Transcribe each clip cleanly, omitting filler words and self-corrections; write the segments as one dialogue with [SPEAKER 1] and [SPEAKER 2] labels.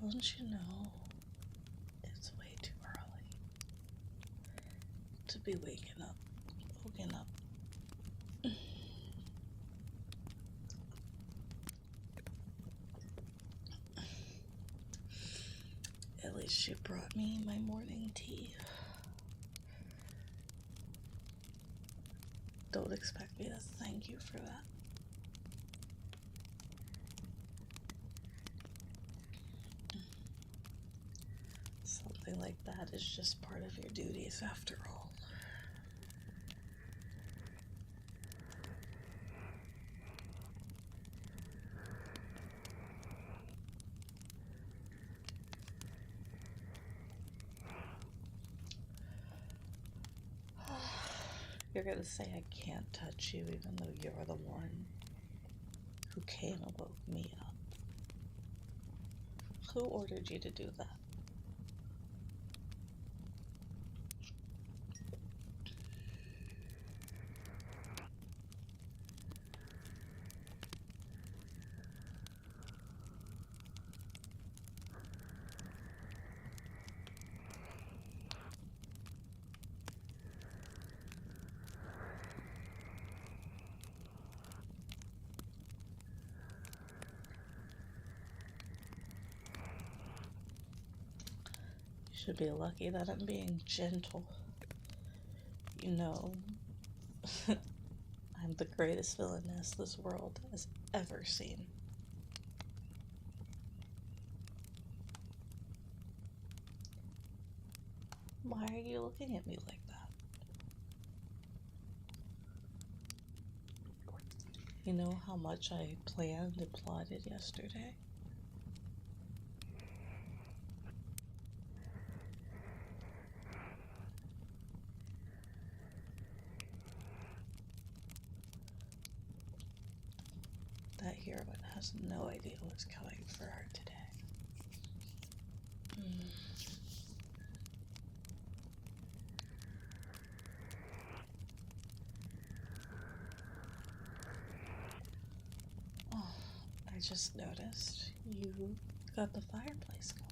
[SPEAKER 1] Don't you know it's way too early to be woken up? At least she brought me my morning tea. Don't expect me to thank you for that. Something like that is just part of your duties after all. You're gonna say I can't touch you even though you're the one who came and woke me up. Who ordered you to do that? You should be lucky that I'm being gentle. You know, I'm the greatest villainess this world has ever seen. Why are you looking at me like that? You know how much I planned and plotted yesterday? That heroine has no idea what's coming for her today. Oh, I just noticed you got the fireplace going.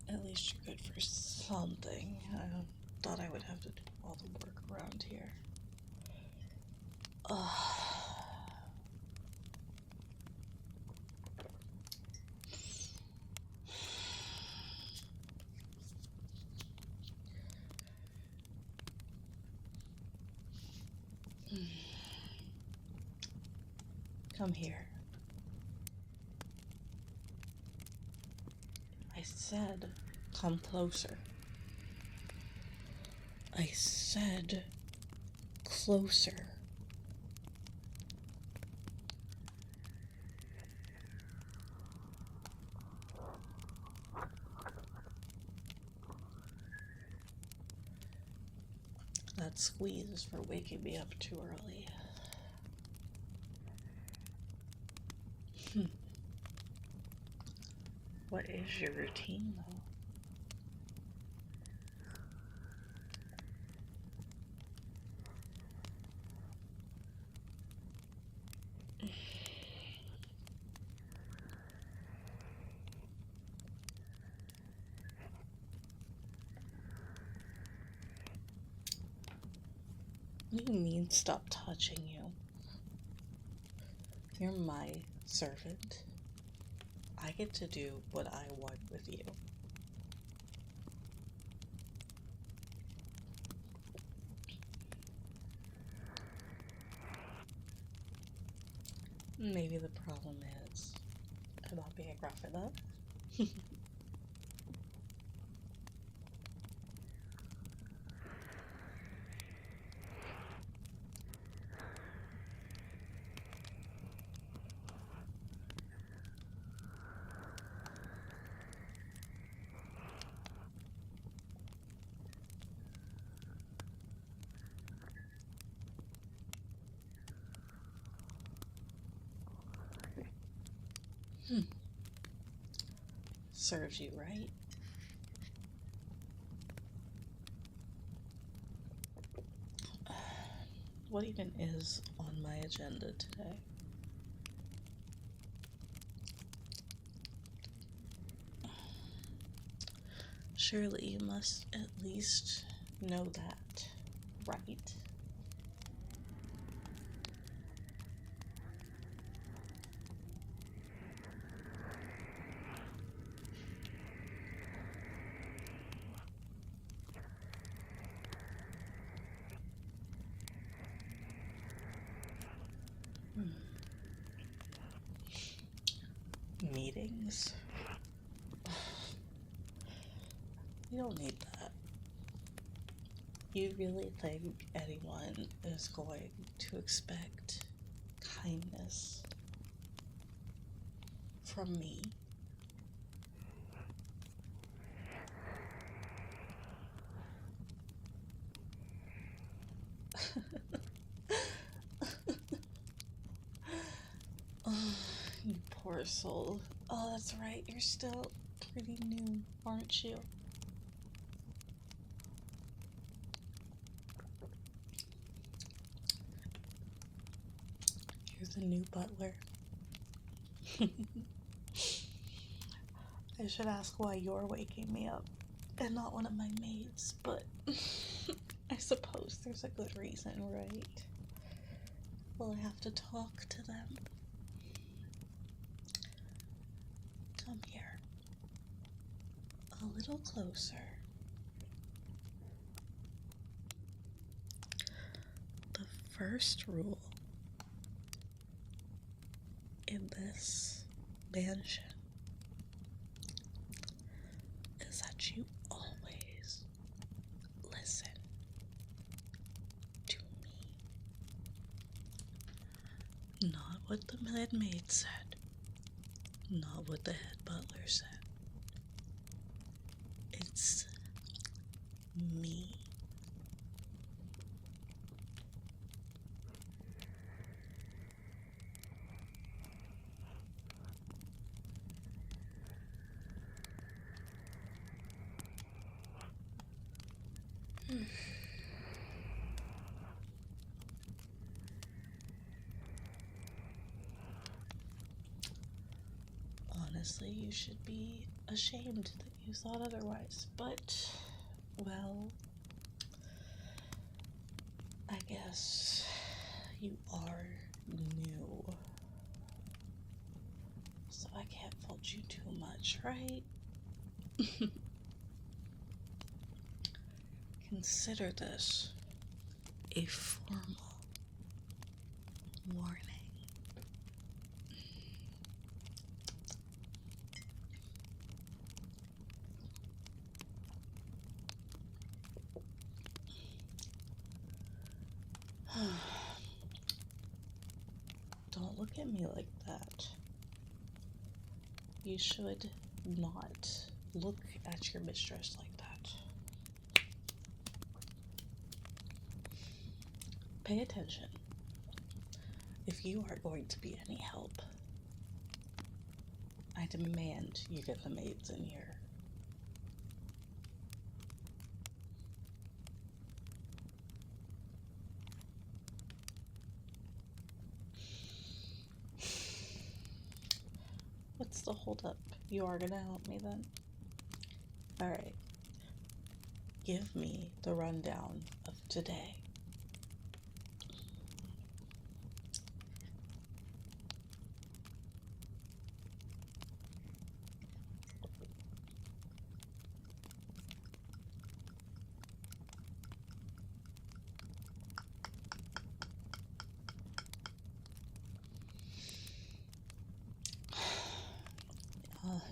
[SPEAKER 1] At least you're good for something. I thought I would have to do all the work around here. Come here. I said, come closer. I said, closer. That squeeze is for waking me up too early. What is your routine, though? What do you mean, stop touching you? You're my servant. I get to do what I want with you. Maybe the problem is I'm not being gruff enough. Serves you right. What even is on my agenda today? Surely you must at least know that, right? Meetings? You don't need that. You really think anyone is going to expect kindness from me? Oh, you poor soul. Oh, that's right. You're still pretty new, aren't you? You're the new butler. I should ask why you're waking me up and not one of my maids, but I suppose there's a good reason, right? Will I have to talk to them? Come here. A little closer. The first rule in this mansion is that you always listen to me. Not what the head maid said. Not what the head butler said. It's me. Honestly, you should be ashamed that you thought otherwise, but, well, I guess you are new, so I can't fault you too much, right? Consider this a formal warning. Don't look at me like that. You should not look at your mistress like that. Pay attention. If you are going to be any help, I demand you get the maids in here. What's the holdup? You are gonna help me then? Alright. Give me the rundown of today.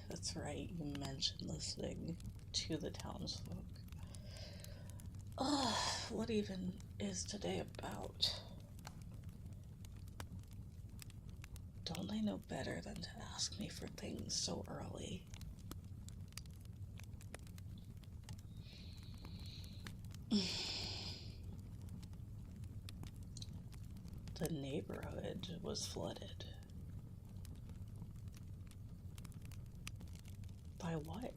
[SPEAKER 1] That's right, you mentioned listening to the townsfolk. What even is today about? Don't they know better than to ask me for things so early? The neighborhood was flooded. By what?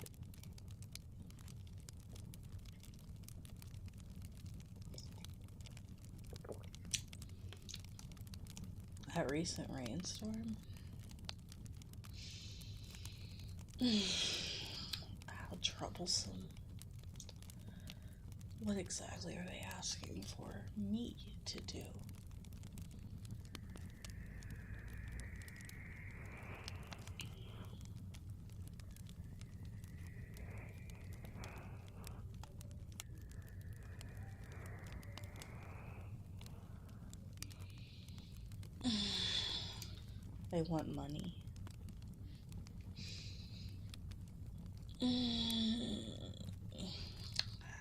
[SPEAKER 1] that recent rainstorm. How troublesome. What exactly are they asking for me to do? They want money.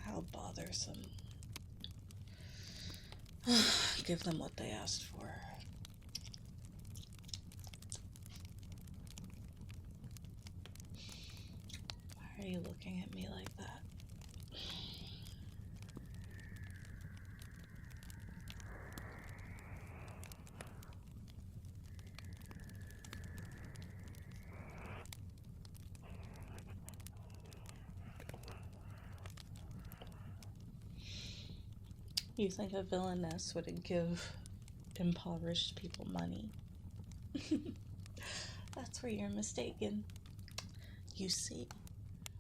[SPEAKER 1] How bothersome. Give them what they asked for. Why are you looking at me like that? You think a villainess wouldn't give impoverished people money? That's where you're mistaken. You see,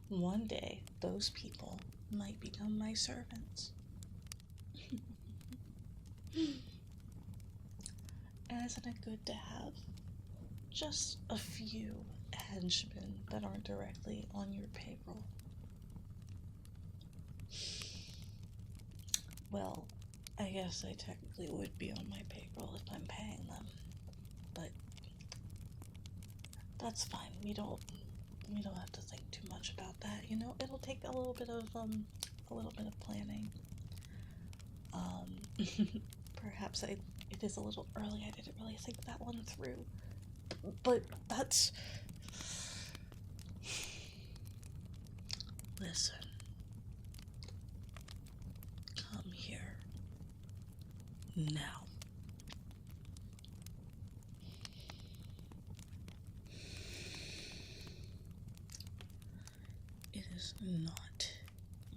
[SPEAKER 1] one day those people might become my servants. And isn't it good to have just a few henchmen that aren't directly on your payroll? Well, I guess I technically would be on my payroll if I'm paying them, but that's fine. We don't have to think too much about that. You know, it'll take a little bit of planning. Perhaps it is a little early. I didn't really think that one through, but that's. Listen. Come here. Now. It is not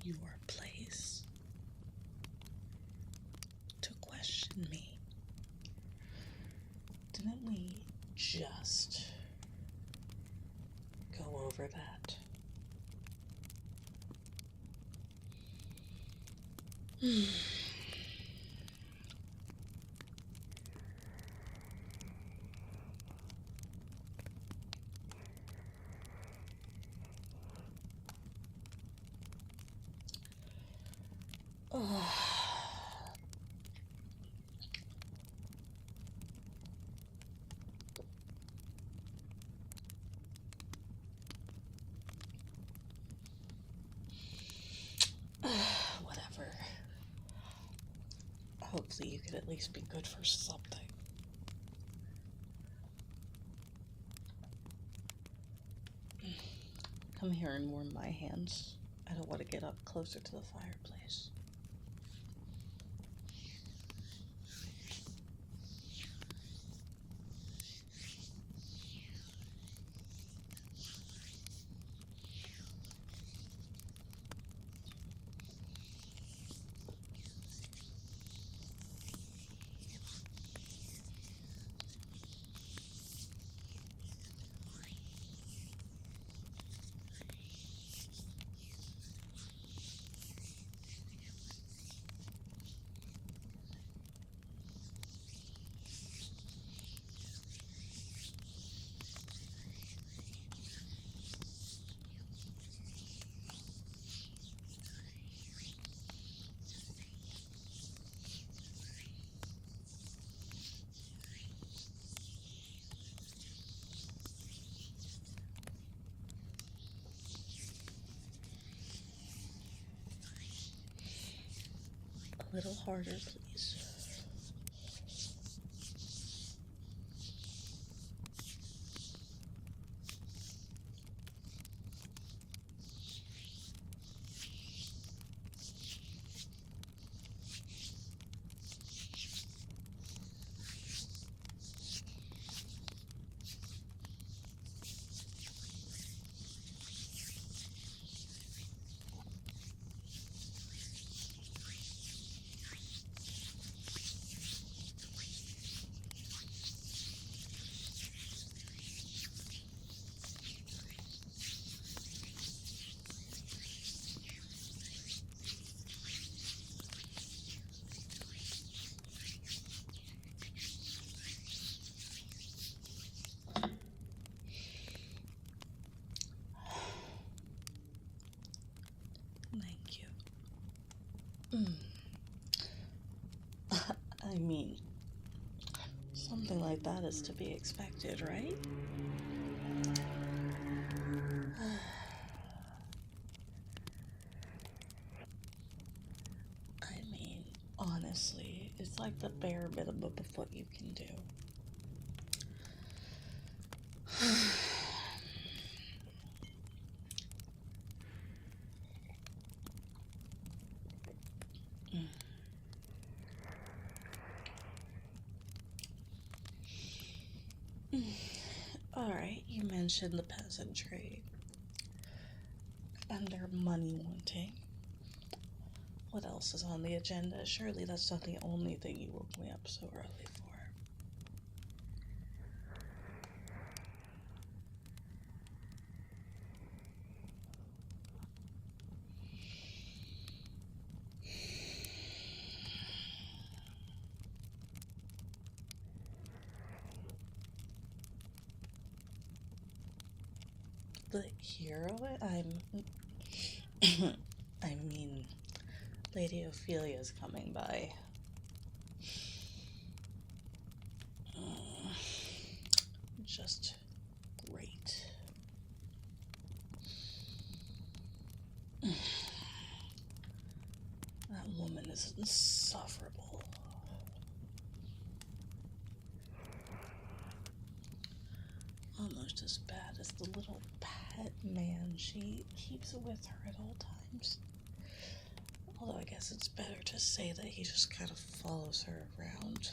[SPEAKER 1] your place to question me. Didn't we just go over that? Whatever. Hopefully you could at least be good for something. Come here and warm my hands. I don't want to get up closer to the fireplace. A little harder, please. I mean, something like that is to be expected, right? I mean, honestly, it's like the bare minimum of what you can do. Alright, you mentioned the peasantry and their money wanting. What else is on the agenda? Surely that's not the only thing you woke me up so early for. The hero? I mean, Lady Ophelia's coming by. Just great. That woman is insufferable. Almost as bad as the little pet man she keeps with her at all times. Although I guess it's better to say that he just kind of follows her around.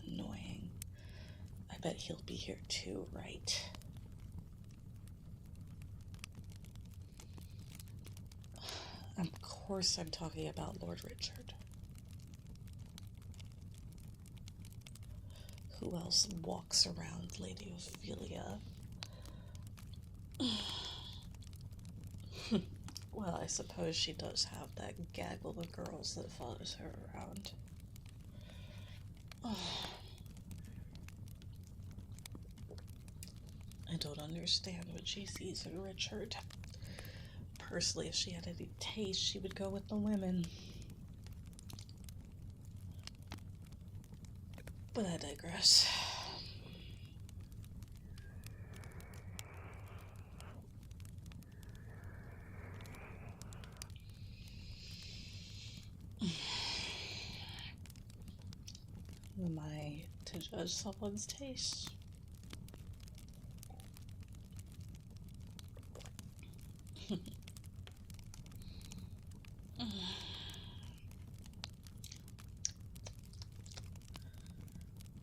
[SPEAKER 1] Annoying. I bet he'll be here too, right? Of course I'm talking about Lord Richard. Who else walks around Lady Ophelia? Well, I suppose she does have that gaggle of girls that follows her around. I don't understand what she sees in Richard. Personally, if she had any taste, she would go with the women. But I digress. Who am I to judge someone's taste?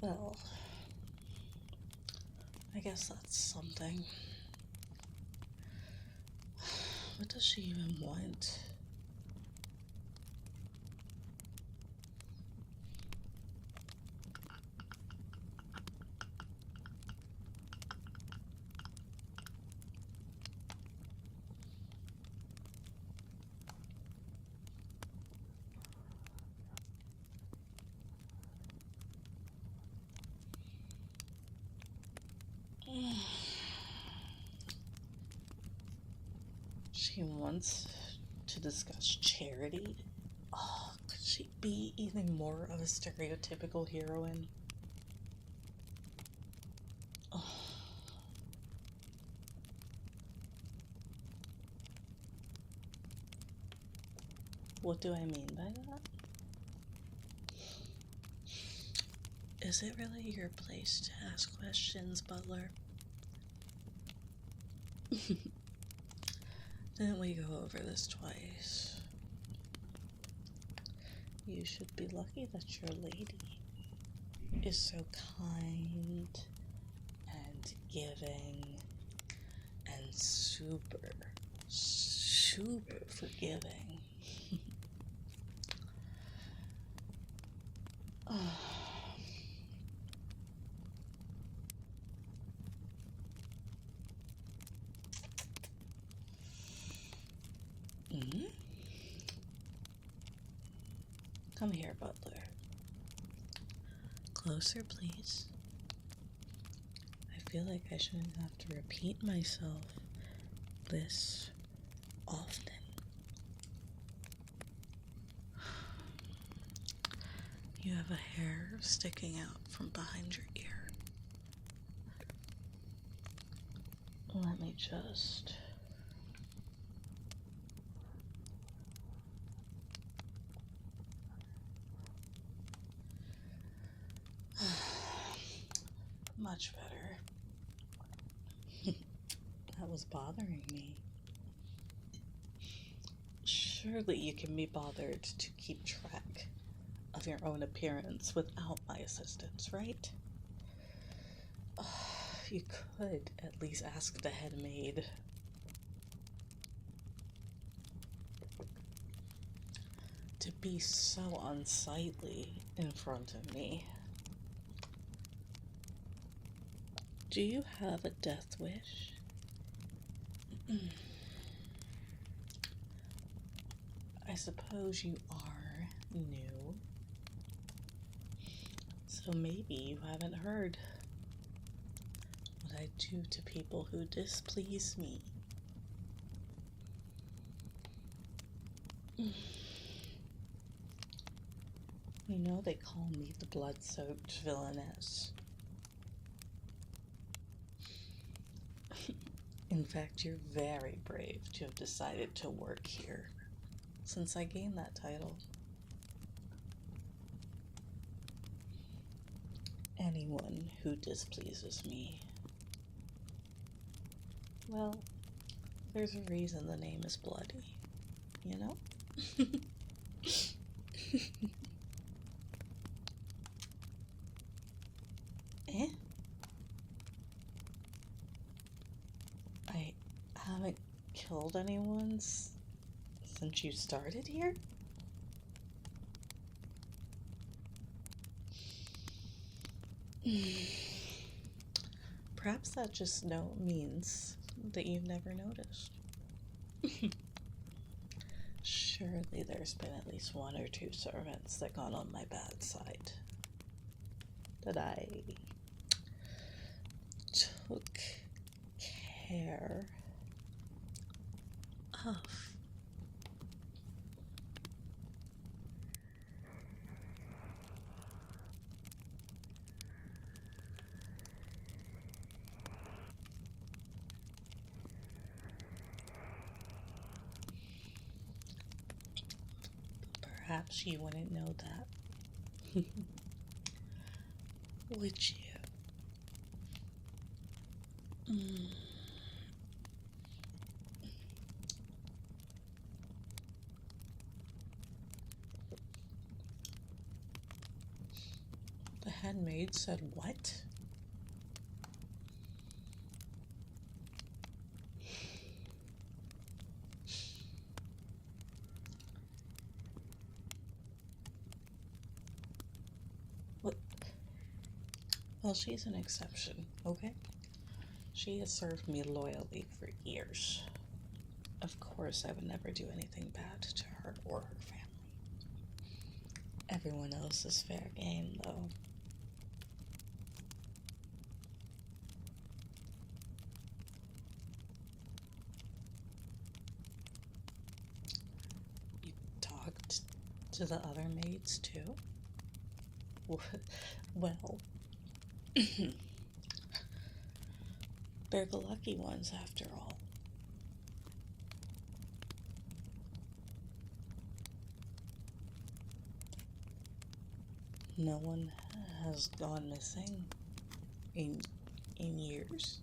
[SPEAKER 1] Well, I guess that's something. What does she even want? She wants to discuss charity? Oh, could she be even more of a stereotypical heroine? Oh. What do I mean by that? Is it really your place to ask questions, butler? Didn't we go over this twice? You should be lucky that your lady is so kind and giving and super forgiving. Come here, butler. Closer, please. I feel like I shouldn't have to repeat myself this often. You have a hair sticking out from behind your ear. Let me just... Much better. That was bothering me. Surely you can be bothered to keep track of your own appearance without my assistance, right? You could at least ask the head maid. To be so unsightly in front of me. Do you have a death wish? I suppose you are new. So maybe you haven't heard what I do to people who displease me. You know they call me the blood-soaked villainess. In fact, you're very brave to have decided to work here since I gained that title. Anyone who displeases me, well, there's a reason the name is Bloody, you know? Eh? I haven't killed anyone since you started here? Perhaps that just means that you've never noticed. Surely there's been at least one or two servants that got on my bad side. That I took care of. Perhaps you wouldn't know that. Would you? The handmaid said what? What? Well, she's an exception, okay? She has served me loyally for years. Of course, I would never do anything bad to her or her family. Everyone else is fair game, though. You talked to the other maids, too? Well, they're the lucky ones, after all. No one has gone missing in years.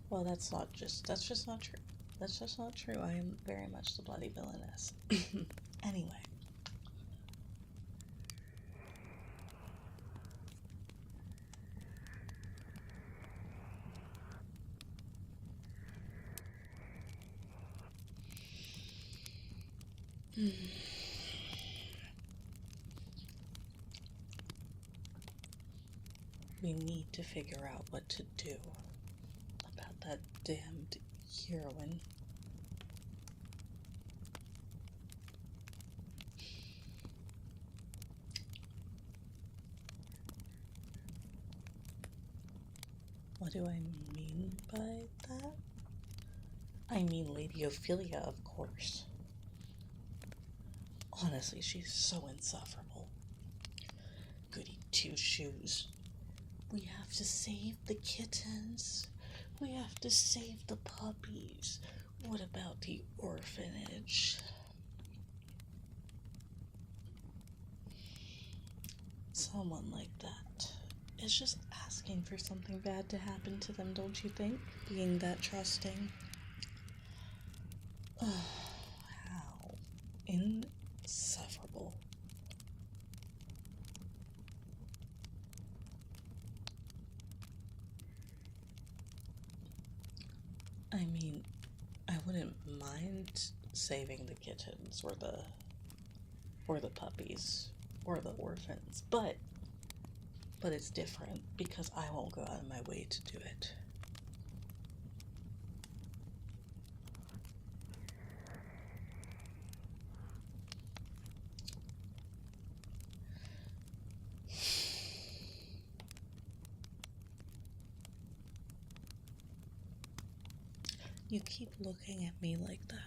[SPEAKER 1] Well, that's just not true. That's just not true. I am very much the bloody villainess. Anyway. We need to figure out what to do about that damned heroine. What do I mean by that? I mean Lady Ophelia, of course. Honestly, she's so insufferable. Goody two shoes. We have to save the kittens. We have to save the puppies. What about the orphanage? Someone like that is just asking for something bad to happen to them, don't you think? Being that trusting. Oh, how insufferable. I mean, I wouldn't mind saving the kittens or the puppies or the orphans, but it's different because I won't go out of my way to do it. You keep looking at me like that.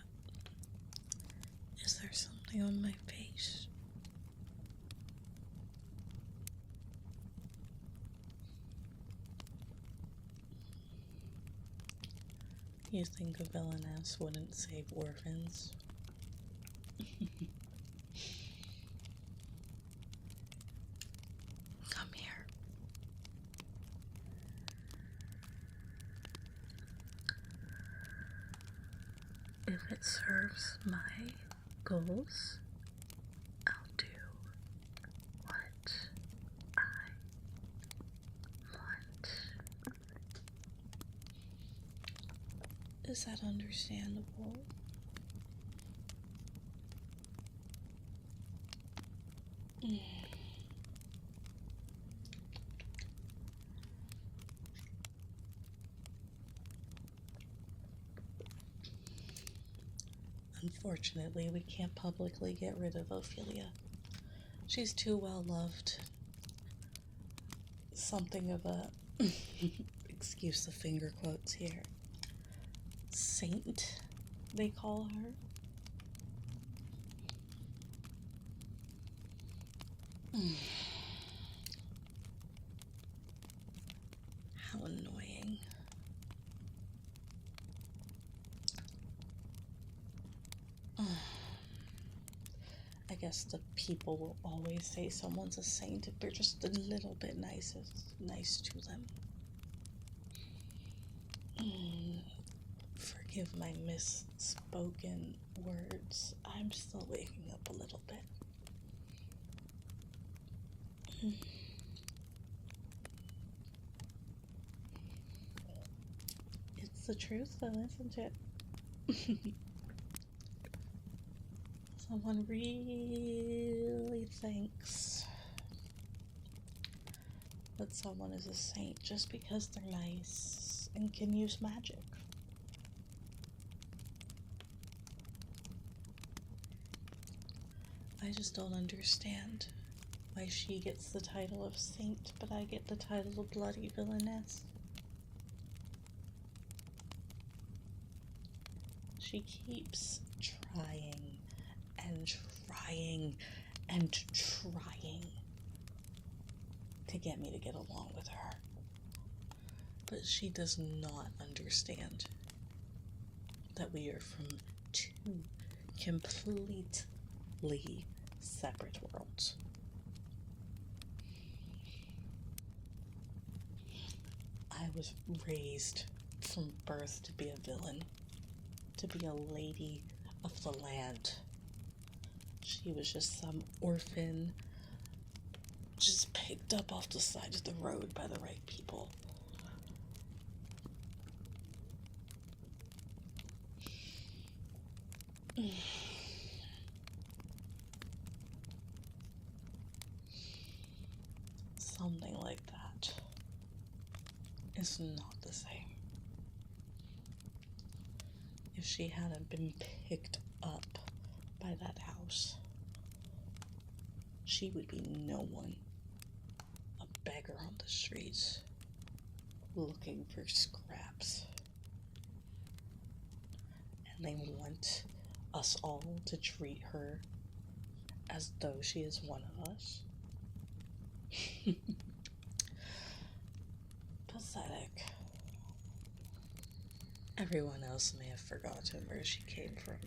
[SPEAKER 1] Is there something on my face? You think a villainess wouldn't save orphans? Come here. If it serves my goals, I'll do what I want. Is that understandable? Unfortunately, we can't publicly get rid of Ophelia. She's too well loved. Something of a, excuse the finger quotes here, saint, they call her. How annoying. I guess the people will always say someone's a saint if they're just a little bit nice to them. Forgive my misspoken words. I'm still waking up a little bit. It's the truth though, isn't it? Someone really thinks that someone is a saint just because they're nice and can use magic. I just don't understand why she gets the title of saint, but I get the title of bloody villainess. She keeps trying and trying and trying to get me to get along with her. But she does not understand that we are from two completely separate worlds. I was raised from birth to be a villain, to be a lady of the land. She was just some orphan, just picked up off the side of the road by the right people. Something like that is not the same. If she hadn't been picked up by that house, she would be no one, a beggar on the streets. looking for scraps. And they want us all to treat her as though she is one of us. Pathetic. Everyone else may have forgotten where she came from.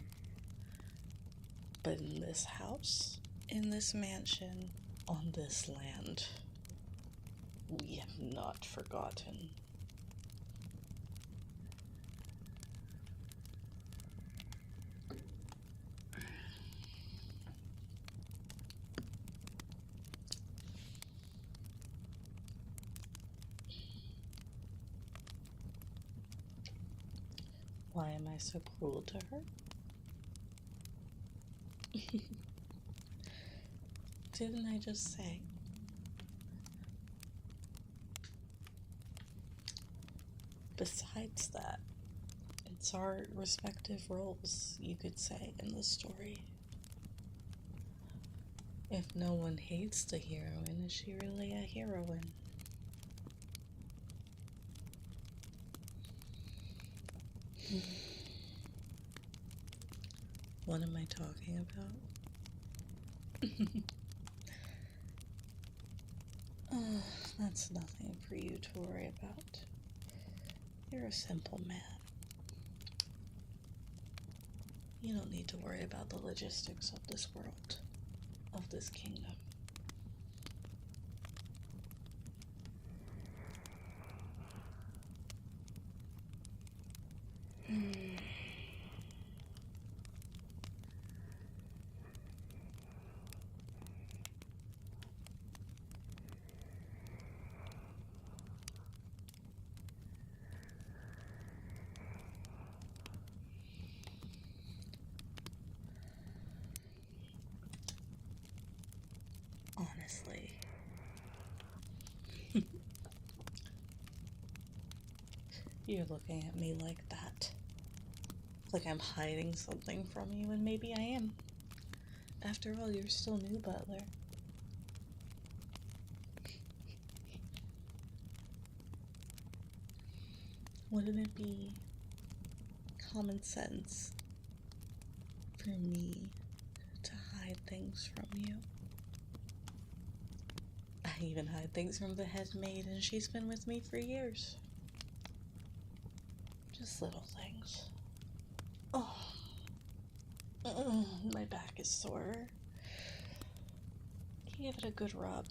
[SPEAKER 1] But in this house, in this mansion, on this land, we have not forgotten. Why am I so cruel to her? Didn't I just say? Besides that, it's our respective roles, you could say, in the story. If no one hates the heroine, is she really a heroine? What am I talking about? Oh, that's nothing for you to worry about. You're a simple man. You don't need to worry about the logistics of this world, of this kingdom. Honestly. You're looking at me like that. Like I'm hiding something from you, and maybe I am. After all, you're still new, butler. Wouldn't it be common sense for me to hide things from you? I even hide things from the head maid, and she's been with me for years. Just little things. Oh, my back is sore. Give it a good rub.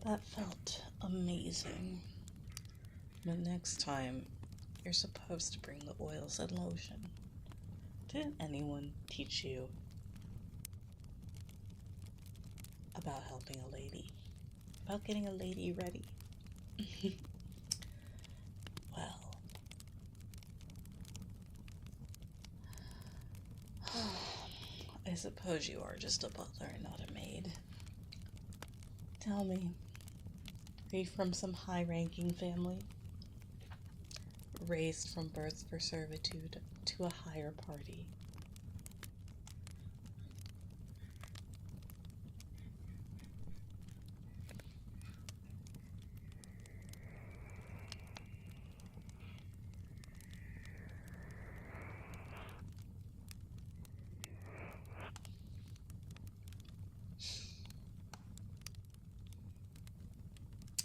[SPEAKER 1] That felt amazing. But next time, you're supposed to bring the oils and lotion. Didn't anyone teach you about helping a lady? About getting a lady ready? Well, I suppose you are just a butler and not a maid. Tell me, are you from some high-ranking family? Raised from birth for servitude to a higher party?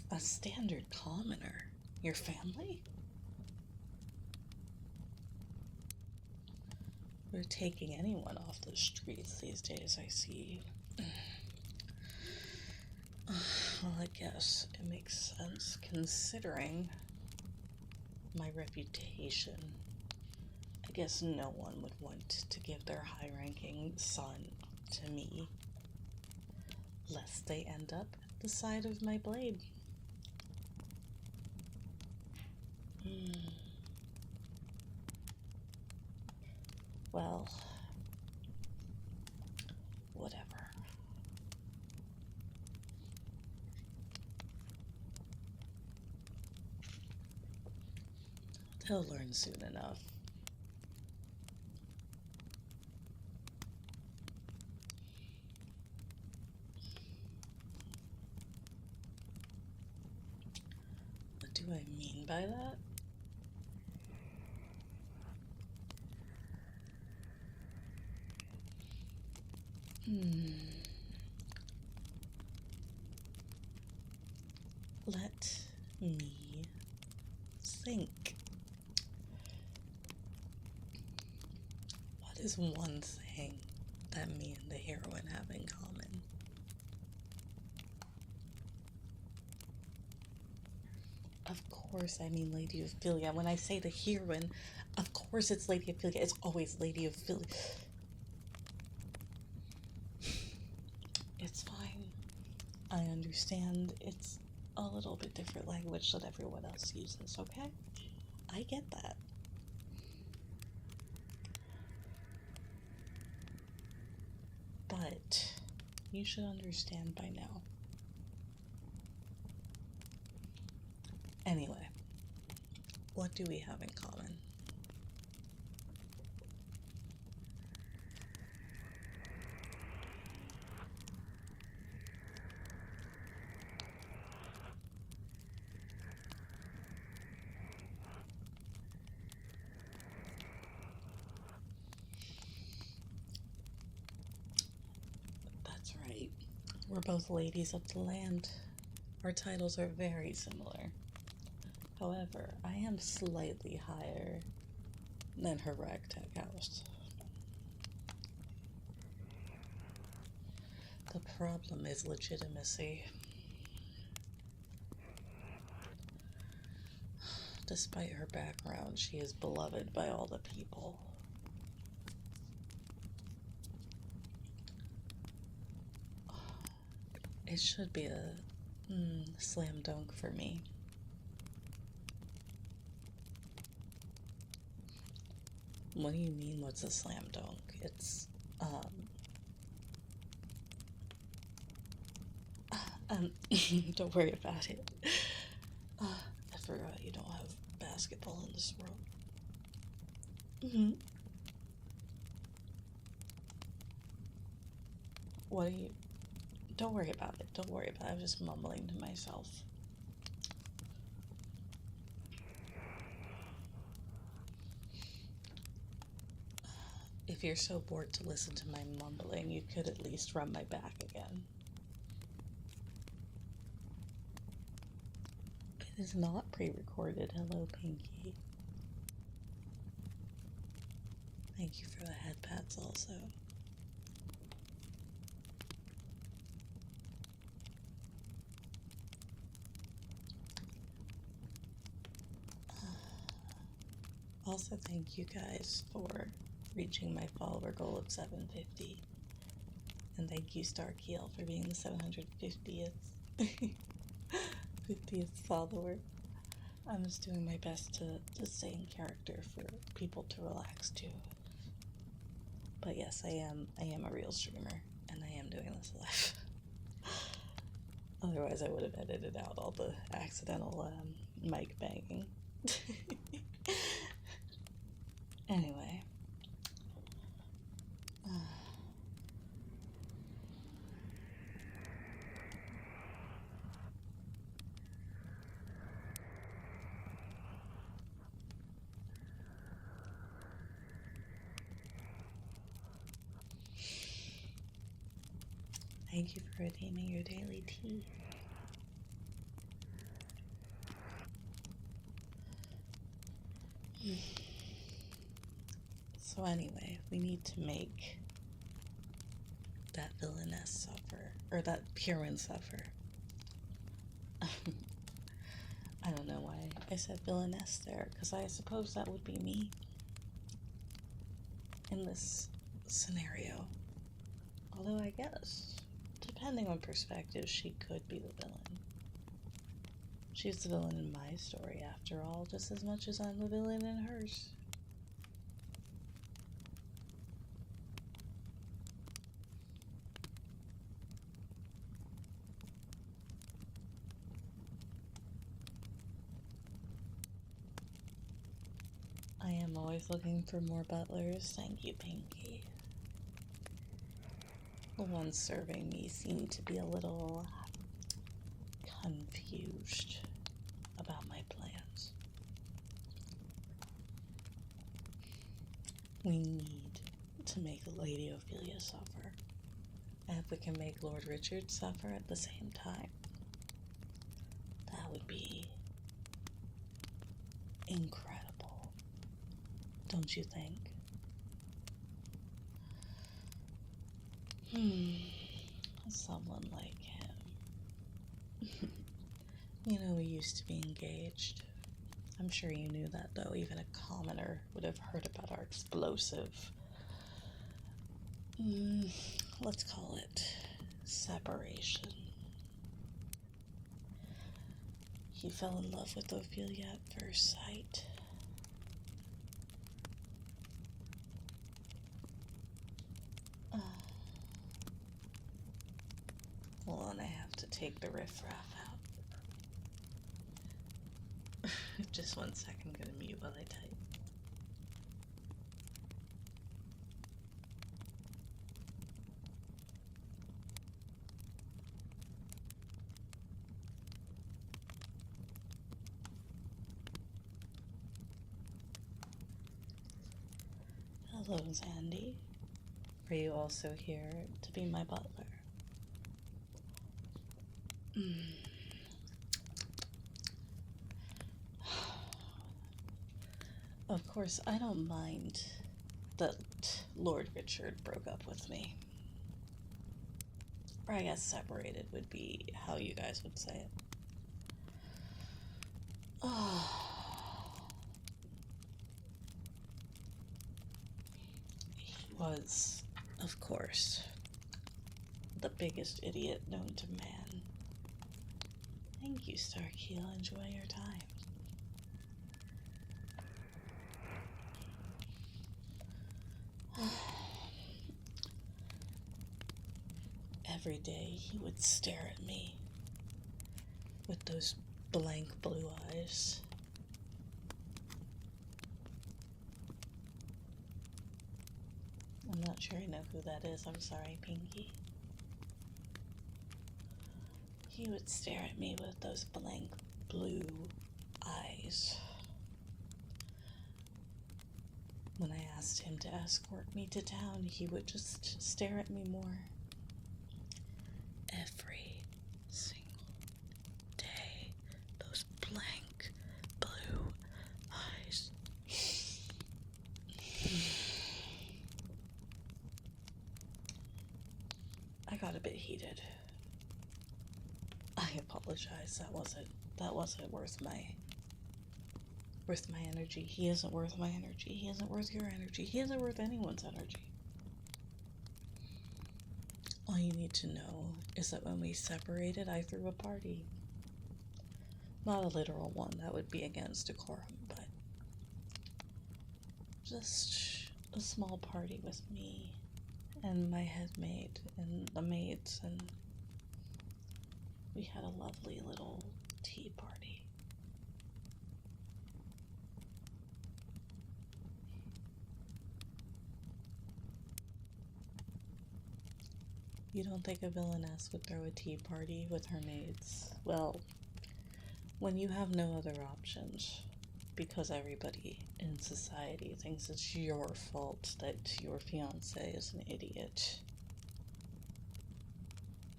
[SPEAKER 1] A standard commoner? Your family? We're taking anyone off the streets these days, I see. Well, I guess it makes sense considering my reputation. I guess no one would want to give their high-ranking son to me, lest they end up at the side of my blade. Well, whatever. They'll learn soon enough. What do I mean by that? Let me think. What is one thing that me and the heroine have in common? Of course, I mean Lady Ophelia. When I say the heroine, of course it's Lady Ophelia. It's always Lady Ophelia. It's fine. I understand it's a little bit different language that everyone else uses, okay? I get that. But you should understand by now. Anyway, what do we have in common? That's right. We're both ladies of the land. Our titles are very similar. However, I am slightly higher than her ragtag house. The problem is legitimacy. Despite her background, she is beloved by all the people. It should be a slam dunk for me. What do you mean, what's a slam dunk? It's, don't worry about it. I forgot you don't have basketball in this world. What are you... Don't worry about it. Don't worry about it. I'm just mumbling to myself. If you're so bored to listen to my mumbling, you could at least run my back again. It is not pre-recorded. Hello, Pinky. Thank you for the head pats also. Also, thank you guys for reaching my follower goal of 750. And thank you, Starkeel, for being the 750th 50th follower. I'm just doing my best to stay in character for people to relax too. But yes, I am a real streamer, and I am doing this live. Otherwise, I would have edited out all the accidental mic banging. Anyway. Thank you for redeeming your daily tea. So So anyway, we need to make that villainess suffer, or that heroine suffer. I don't know why I said villainess there, because I suppose that would be me in this scenario. Although I guess, depending on perspective, she could be the villain. She's the villain in my story, after all, just as much as I'm the villain in hers. I am always looking for more butlers. Thank you, Pinky. The ones serving me seem to be a little confused about my plans. We need to make Lady Ophelia suffer. And if we can make Lord Richard suffer at the same time, that would be incredible. Don't you think? Someone like him. You know, we used to be engaged. I'm sure you knew that, though. Even a commoner would have heard about our explosive, let's call it separation. He fell in love with Ophelia at first sight. Hold on, I have to take the riffraff out. Just 1 second, I'm gonna mute while I type. Hello, Zandy. Are you also here to be my butler? Of course, I don't mind that Lord Richard broke up with me. Or I guess separated would be how you guys would say it. He was, of course, the biggest idiot known to man. Thank you, Starkeel. Enjoy your time. Every day he would stare at me with those blank blue eyes. I'm not sure I know who that is. I'm sorry, Pinky. He would stare at me with those blank blue eyes. When I asked him to escort me to town, he would just stare at me more. Every single day, those blank blue eyes. I got a bit heated. I apologize. That wasn't worth my energy. He isn't worth my energy. He isn't worth your energy. He isn't worth anyone's energy. All you need to know is that when we separated, I threw a party. Not a literal one, that would be against decorum, but just a small party with me and my head maid and the maids, and we had a lovely little tea party. You don't think a villainess would throw a tea party with her maids? Well, when you have no other options, because everybody in society thinks it's your fault that your fiancé is an idiot,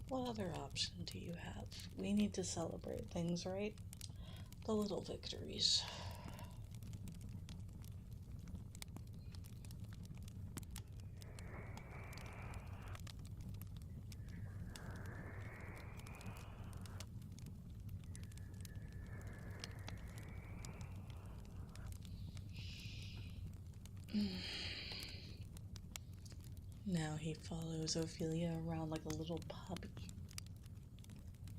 [SPEAKER 1] what other option do you have? We need to celebrate things, right? The little victories. Now he follows Ophelia around like a little puppy.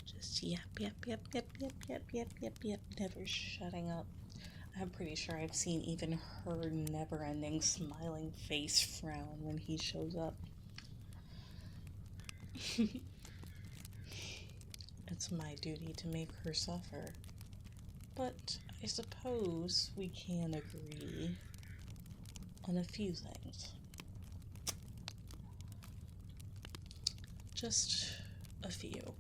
[SPEAKER 1] Just yep, yep, yep, yep, yep, yep, yep, yep, yep, never shutting up. I'm pretty sure I've seen even her never-ending smiling face frown when he shows up. It's my duty to make her suffer. But I suppose we can agree on a few things. Just a few.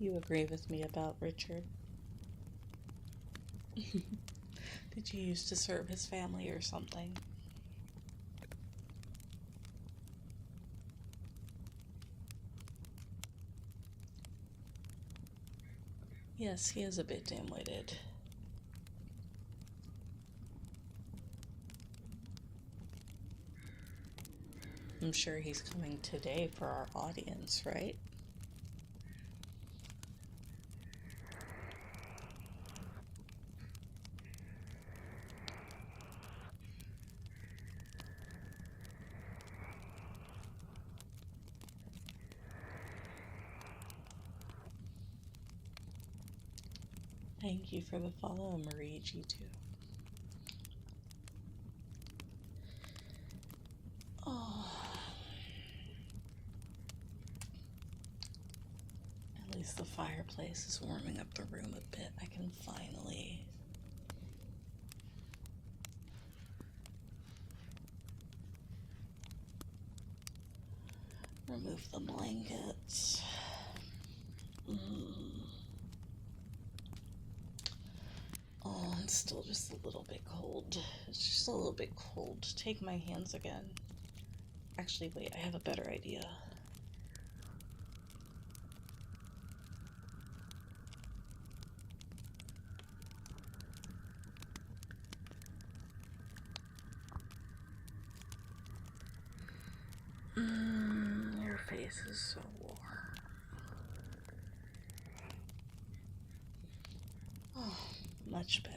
[SPEAKER 1] You agree with me about Richard? Did you used to serve his family or something? Yes, he is a bit dim-witted. I'm sure he's coming today for our audience, right? Thank you for the follow, Marie G2. Oh. At least the fireplace is warming up the room a bit. I can finally remove the blankets. Oh, it's still just a little bit cold. It's just a little bit cold. Take my hands again. Actually, wait, I have a better idea. Your face is so warm. Oh, much better.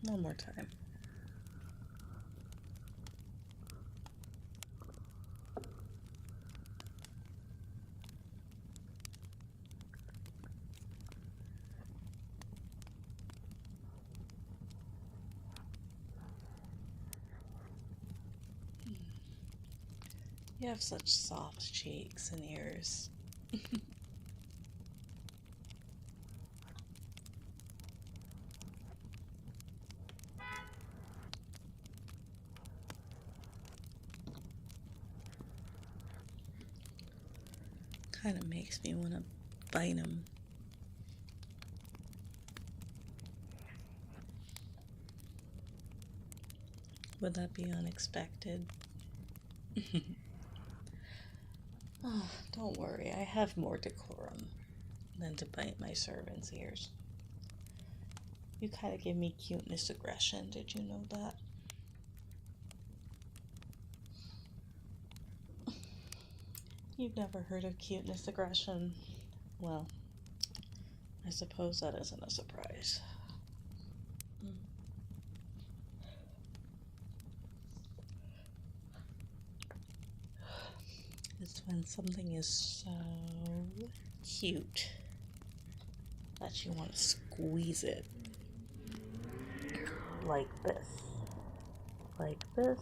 [SPEAKER 1] One more time. You have such soft cheeks and ears. Kind of makes me want to bite him. Would that be unexpected? Oh, don't worry, I have more decorum than to bite my servants' ears. You kind of give me cuteness aggression, did you know that? You've never heard of cuteness aggression? Well, I suppose that isn't a surprise. It's when something is so cute that you want to squeeze it. Like this. Like this.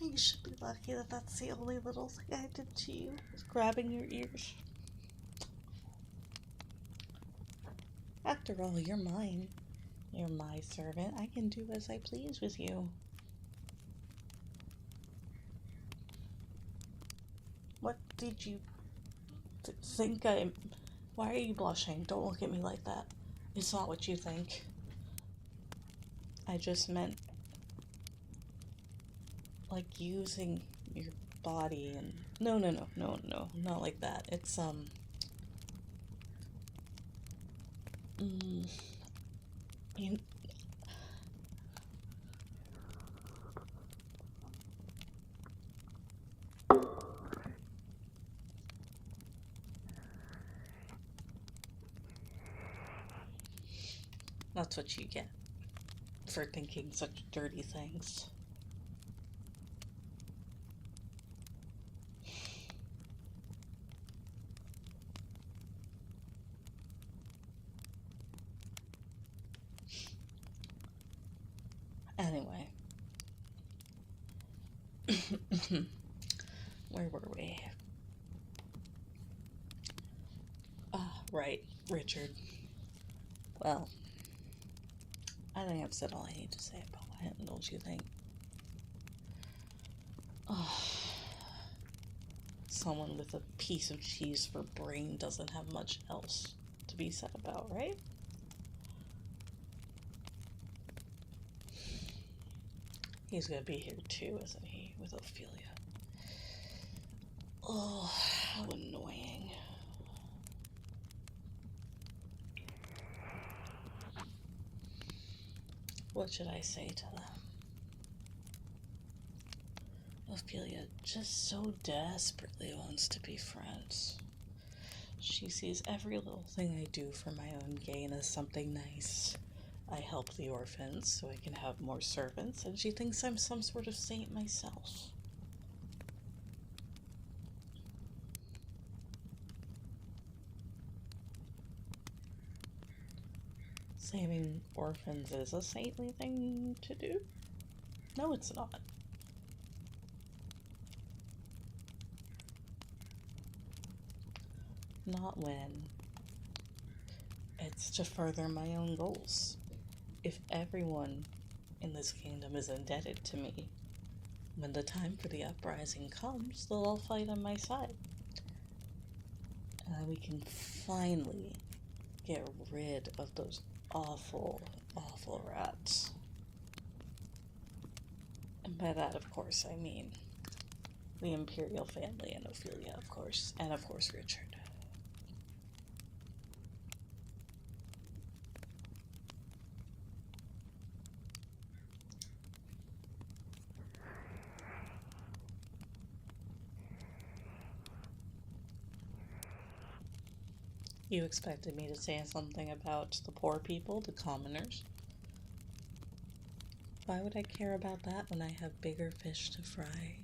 [SPEAKER 1] You should be lucky that that's the only little thing I did to you, was grabbing your ears. After all, you're mine. You're my servant. I can do as I please with you. What did you think I'm... Why are you blushing? Don't look at me like that. It's not what you think. I just meant... like using your body and no, not like that. It's mm, you, that's what you get for thinking such dirty things. Anyway, where were we? Ah, right, Richard. Well, I think I've said all I need to say about him, don't you think? Oh, someone with a piece of cheese for brain doesn't have much else to be said about, right? He's gonna be here too, isn't he, with Ophelia? Oh, how annoying. What should I say to them? Ophelia just so desperately wants to be friends. She sees every little thing I do for my own gain as something nice. I help the orphans so I can have more servants, and she thinks I'm some sort of saint myself. Saving orphans is a saintly thing to do? No, it's not. Not when it's to further my own goals. If everyone in this kingdom is indebted to me, when the time for the uprising comes, they'll all fight on my side. And then we can finally get rid of those awful, awful rats. And by that, of course, I mean the Imperial family and Ophelia, of course, and of course Richard. You expected me to say something about the poor people, the commoners. Why would I care about that when I have bigger fish to fry?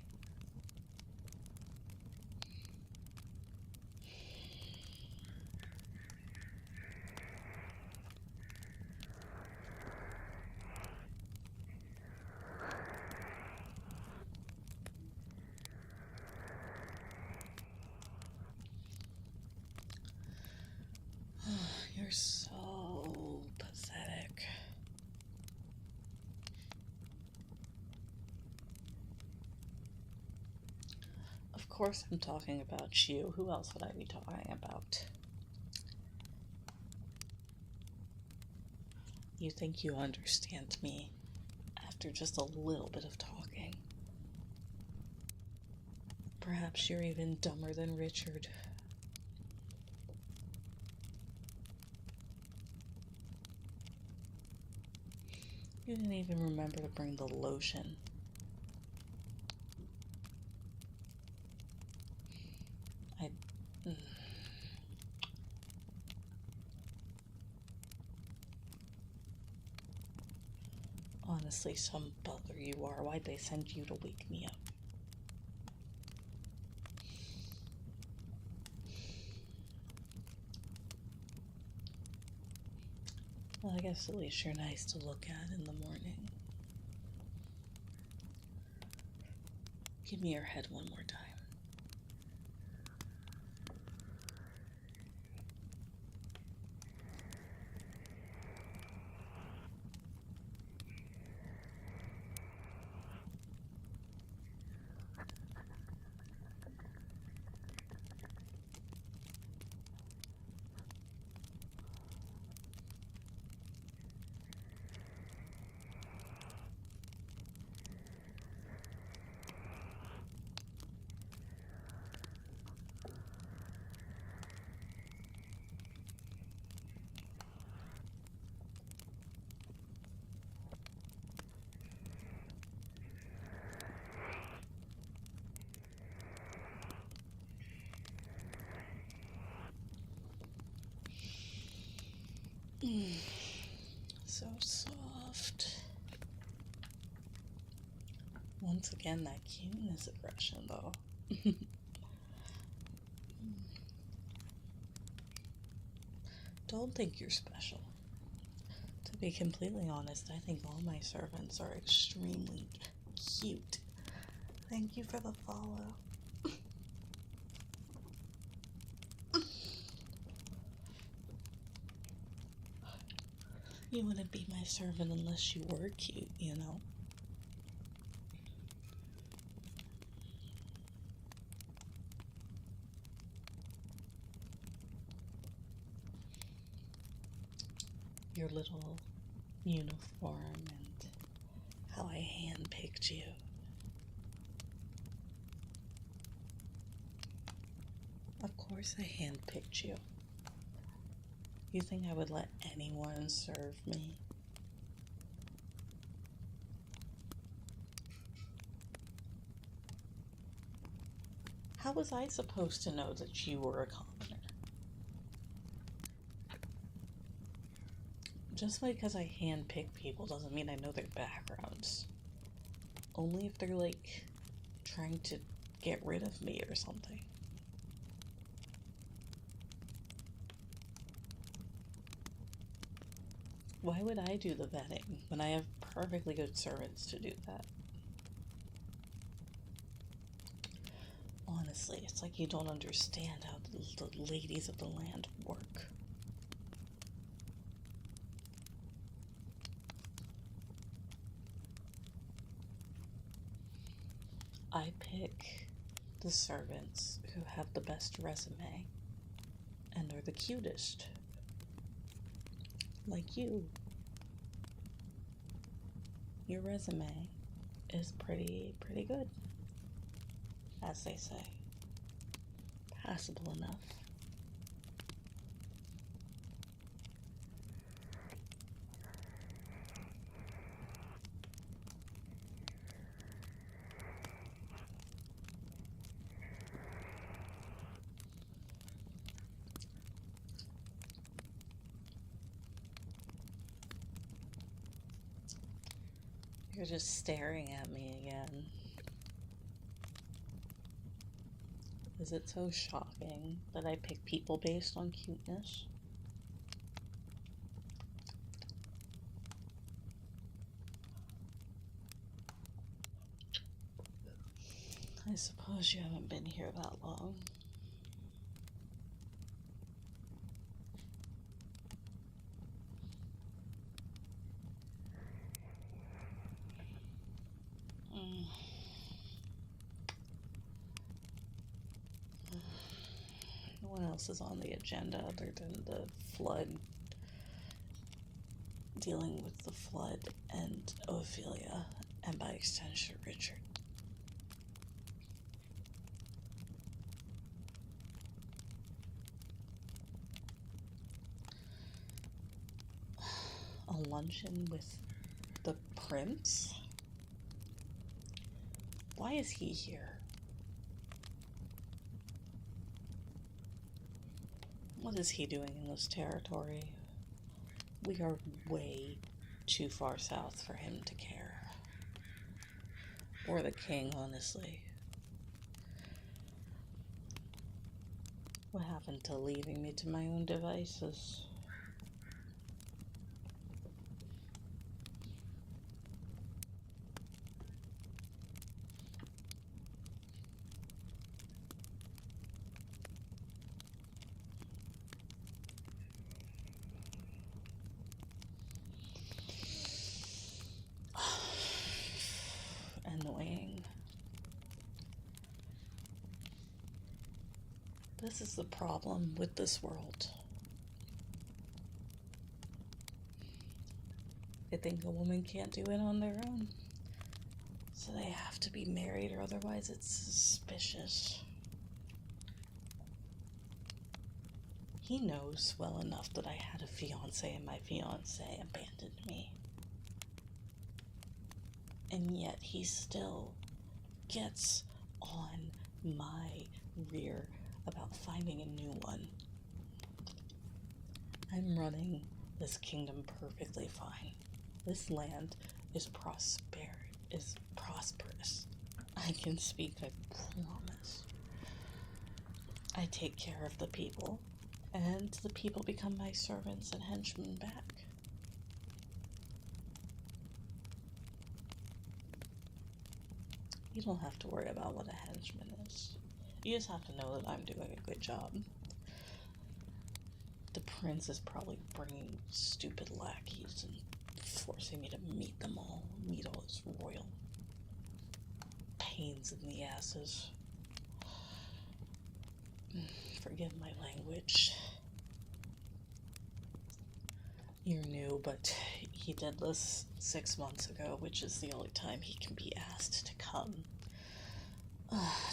[SPEAKER 1] You're so pathetic. Of course I'm talking about you. Who else would I be talking about? You think you understand me after just a little bit of talking. Perhaps you're even dumber than Richard. You didn't even remember to bring the lotion. Honestly, some butler you are. Why'd they send you to wake me up? Well, I guess at least you're nice to look at in the morning. Give me your head one more time. So soft. Once again, that cuteness aggression, though. Don't think you're special. To be completely honest, I think all my servants are extremely cute. Thank you for the follow. You wouldn't be my servant unless you were cute, you know? Your little uniform and how I handpicked you. Of course I handpicked you. You think I would let anyone serve me? How was I supposed to know that you were a commoner? Just because I handpick people doesn't mean I know their backgrounds. Only if they're, like, trying to get rid of me or something. Why would I do the vetting when I have perfectly good servants to do that? Honestly, it's like you don't understand how the ladies of the land work. I pick the servants who have the best resume and are the cutest. Like you. Your resume is pretty good, as they say. Passable enough. You're just staring at me again. Is it so shocking that I pick people based on cuteness? I suppose you haven't been here that long. What else is on the agenda other than the flood? Dealing with the flood and Ophelia, and by extension, Richard. A luncheon with the prince? Why is he here? What is he doing in this territory? We are way too far south for him to care. Or the king, honestly. What happened to leaving me to my own devices? Annoying. This is the problem with this world. They think a woman can't do it on their own. So they have to be married or otherwise it's suspicious. He knows well enough that I had a fiance and my fiance abandoned me. And yet he still gets on my rear about finding a new one. I'm running this kingdom perfectly fine. This land is prosperous. I can speak, I promise. I take care of the people, and the people become my servants and henchmen back. You don't have to worry about what a henchman is. You just have to know that I'm doing a good job. The prince is probably bringing stupid lackeys and forcing me to meet them all, meet all his royal pains in the asses. Forgive my language. You're new, but he did this 6 months ago, which is the only time he can be asked to come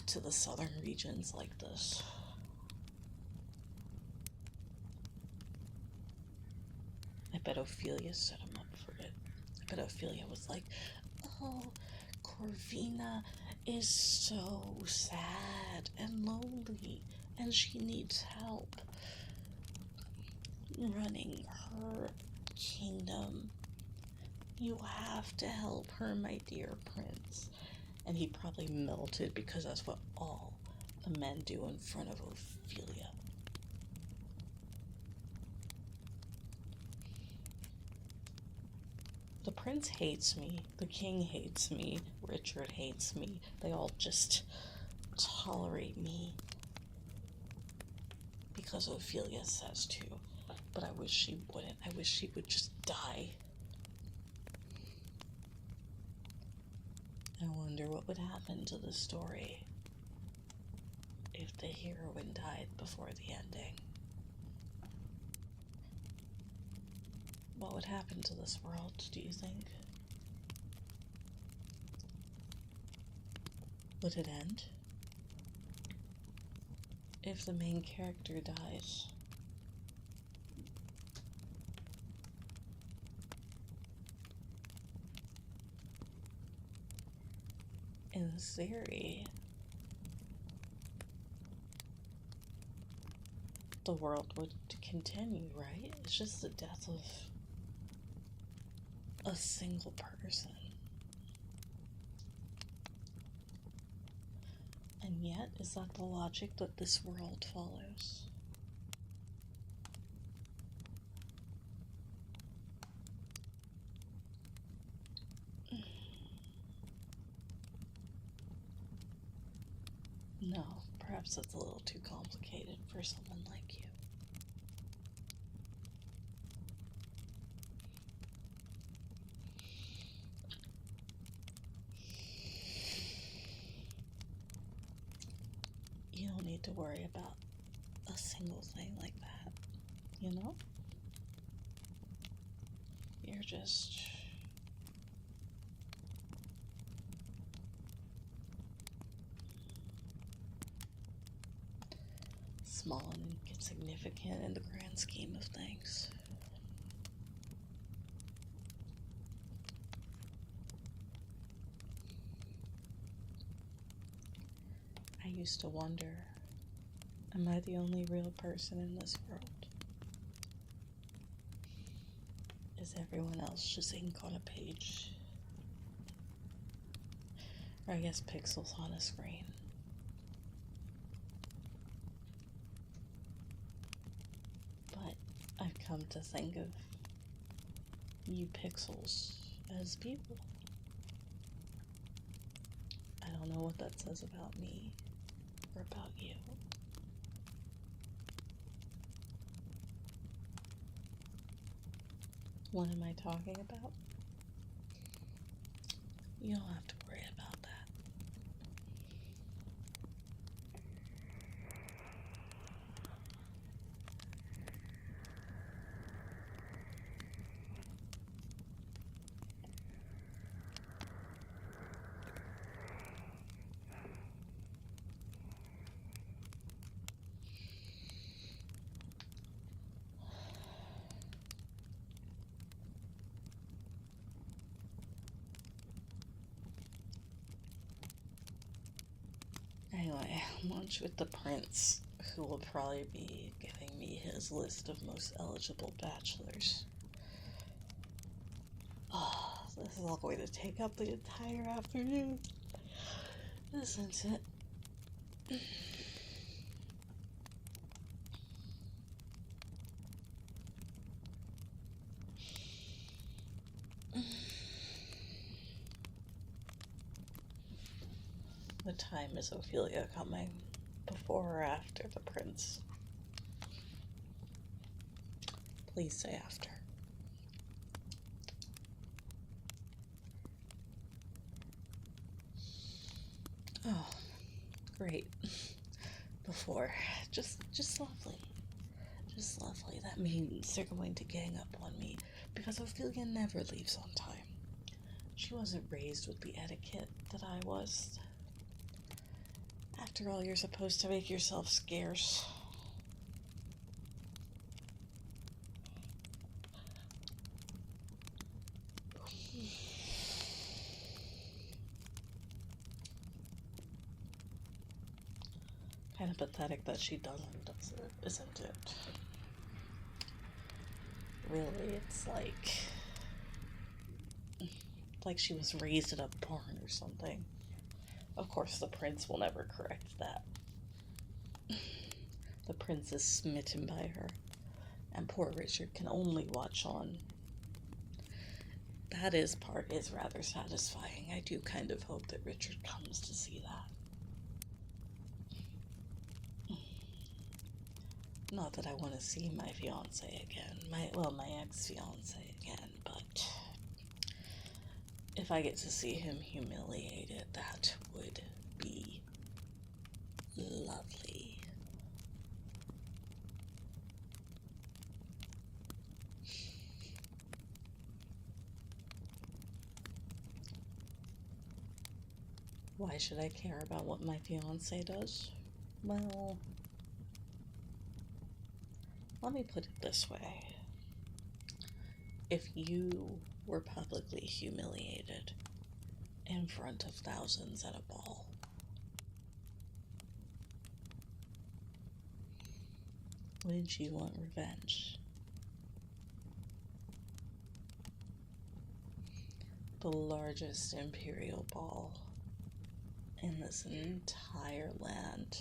[SPEAKER 1] to the southern regions like this. I bet Ophelia set him up for it. I bet Ophelia was like, oh, Corvina is so sad and lonely, and she needs help running her kingdom. You have to help her, my dear prince. And he probably melted because that's what all the men do in front of Ophelia. The prince hates me, the king hates me, Richard hates me. They all just tolerate me because Ophelia says to. But I wish she wouldn't. I wish she would just die. I wonder what would happen to the story if the heroine died before the ending. What would happen to this world, do you think? Would it end? If the main character dies? In theory, the world would continue, right? It's just the death of a single person. And yet, is that the logic that this world follows? No, perhaps that's a little too complicated for someone like you. You don't need to worry about a single thing like that, you know? You're just small and insignificant in the grand scheme of things. I used to wonder, am I the only real person in this world? Is everyone else just ink on a page? Or I guess pixels on a screen. But I've come to think of you pixels as people. I don't know what that says about me or about you. What am I talking about? You don't have to worry about that. Anyway, lunch with the prince, who will probably be giving me his list of most eligible bachelors. This is all going to take up the entire afternoon, isn't it? What time is Ophelia coming? Before or after the prince? Please say after. Oh, great. Before. Just lovely. Just lovely. That means they're going to gang up on me, because Ophelia never leaves on time. She wasn't raised with the etiquette that I was. After all, you're supposed to make yourself scarce. Kind of pathetic that she doesn't, does it? Isn't it? Really, it's like she was raised in a barn or something. Of course, the prince will never correct that. The prince is smitten by her, and poor Richard can only watch on. That part is rather satisfying. I do kind of hope that Richard comes to see that. Not that I want to see my fiancé again, my ex-fiancé again, but if I get to see him humiliated, that would be lovely. Why should I care about what my fiancé does? Well, let me put it this way. If you were publicly humiliated in front of thousands at a ball, would you want revenge? The largest imperial ball in this entire land,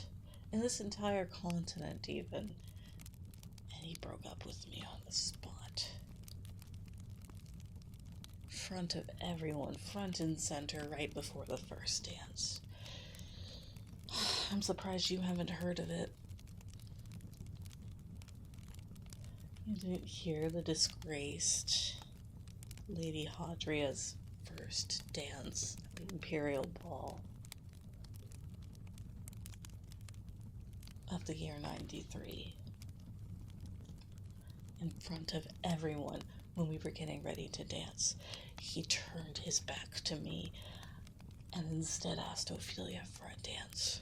[SPEAKER 1] in this entire continent even, and he broke up with me on the spot. Front of everyone, front and center, right before the first dance. I'm surprised you haven't heard of it. You didn't hear the disgraced Lady Hadria's first dance at the Imperial Ball of the year 93. In front of everyone, when we were getting ready to dance, he turned his back to me and instead asked Ophelia for a dance.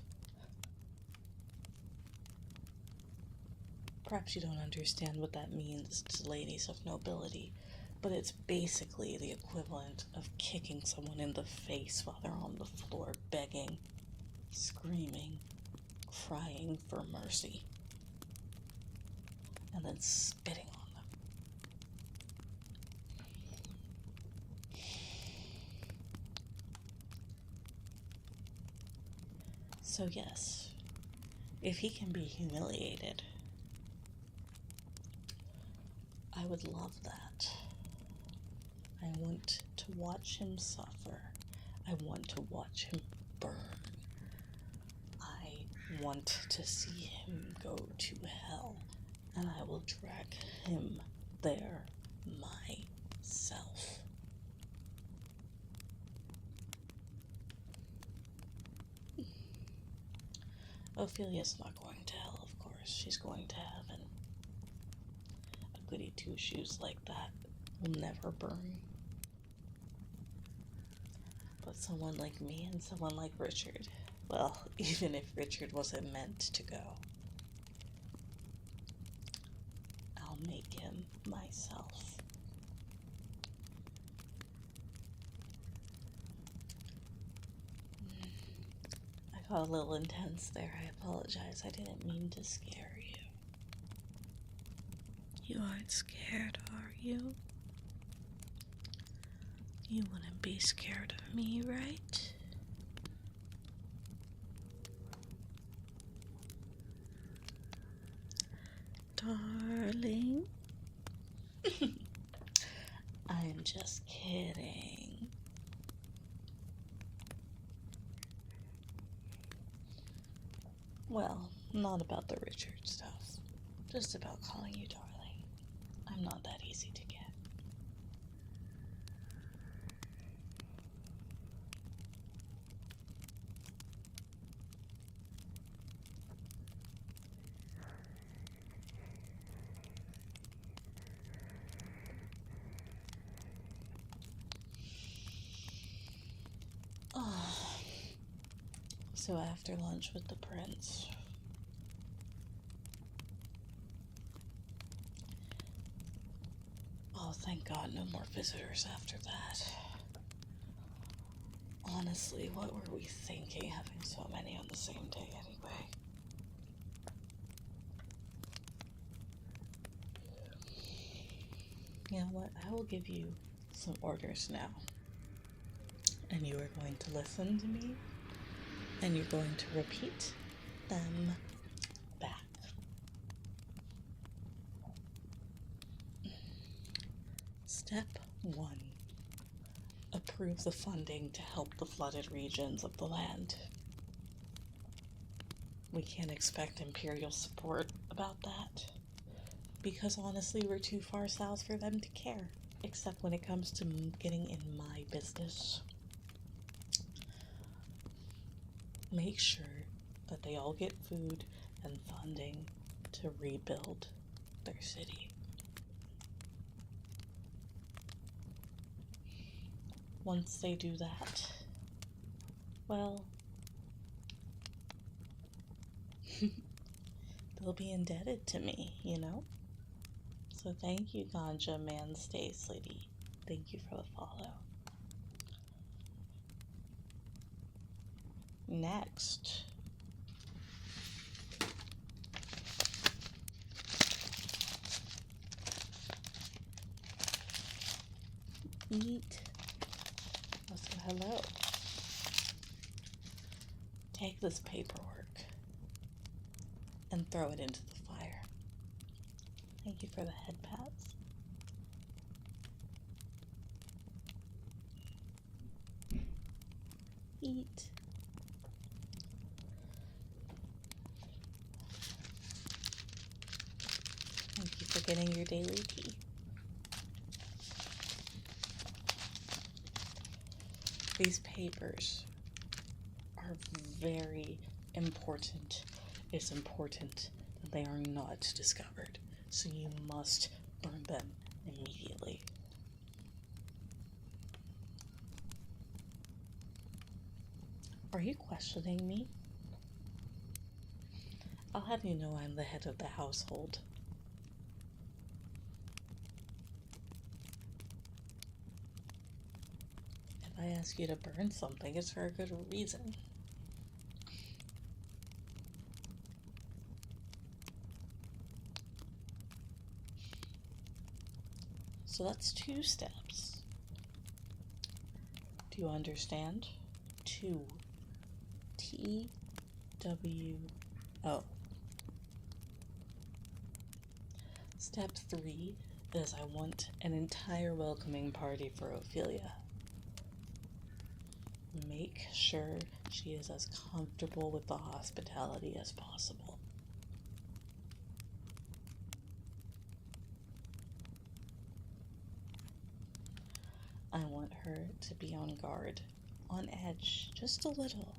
[SPEAKER 1] Perhaps you don't understand what that means to ladies of nobility, but it's basically the equivalent of kicking someone in the face while they're on the floor begging, screaming, crying for mercy, and then spitting on them. So yes, if he can be humiliated, I would love that. I want to watch him suffer. I want to watch him burn. I want to see him go to hell, and I will drag him there myself. Ophelia's not going to hell, of course. She's going to heaven. A goody two-shoes like that will never burn. But someone like me and someone like Richard, well, even if Richard wasn't meant to go, I'll make him myself. I got a little intense there. I apologize. I didn't mean to scare you. You aren't scared, are you? You wouldn't be scared of me, right? Darling? I'm just kidding. Well, not about the Richard stuff. Just about calling you darling. I'm not that easy to get. Oh. So after lunch with the prince, oh, thank God, no more visitors after that. Honestly, what were we thinking having so many on the same day anyway? You know what? I will give you some orders now. And you are going to listen to me, and you're going to repeat them back. Step 1. Approve the funding to help the flooded regions of the land. We can't expect Imperial support about that, because honestly, we're too far south for them to care, except when it comes to getting in my business. Make sure that they all get food and funding to rebuild their city. Once they do that, well, they'll be indebted to me, you know? So thank you, Ganja Man Stay Slitty. Thank you for the follow. Next, eat. Also, hello. Take this paperwork and throw it into the fire. Thank you for the head pats. Eat. Thank you for getting your daily tea. These papers are very important. It's important that they are not discovered, so you must burn them immediately. Are you questioning me? I'll have you know I'm the head of the household. If I ask you to burn something, it's for a good reason. So that's 2 steps. Do you understand? 2. TWO. Step 3 is I want an entire welcoming party for Ophelia. Make sure she is as comfortable with the hospitality as possible. I want her to be on guard, on edge, just a little,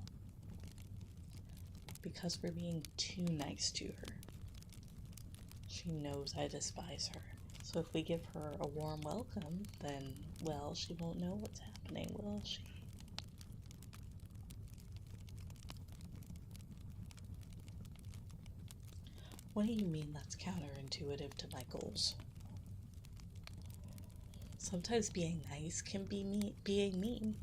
[SPEAKER 1] because we're being too nice to her. She knows I despise her. So if we give her a warm welcome, then, well, she won't know what's happening, will she? What do you mean that's counterintuitive to my goals? Sometimes being nice can be being mean.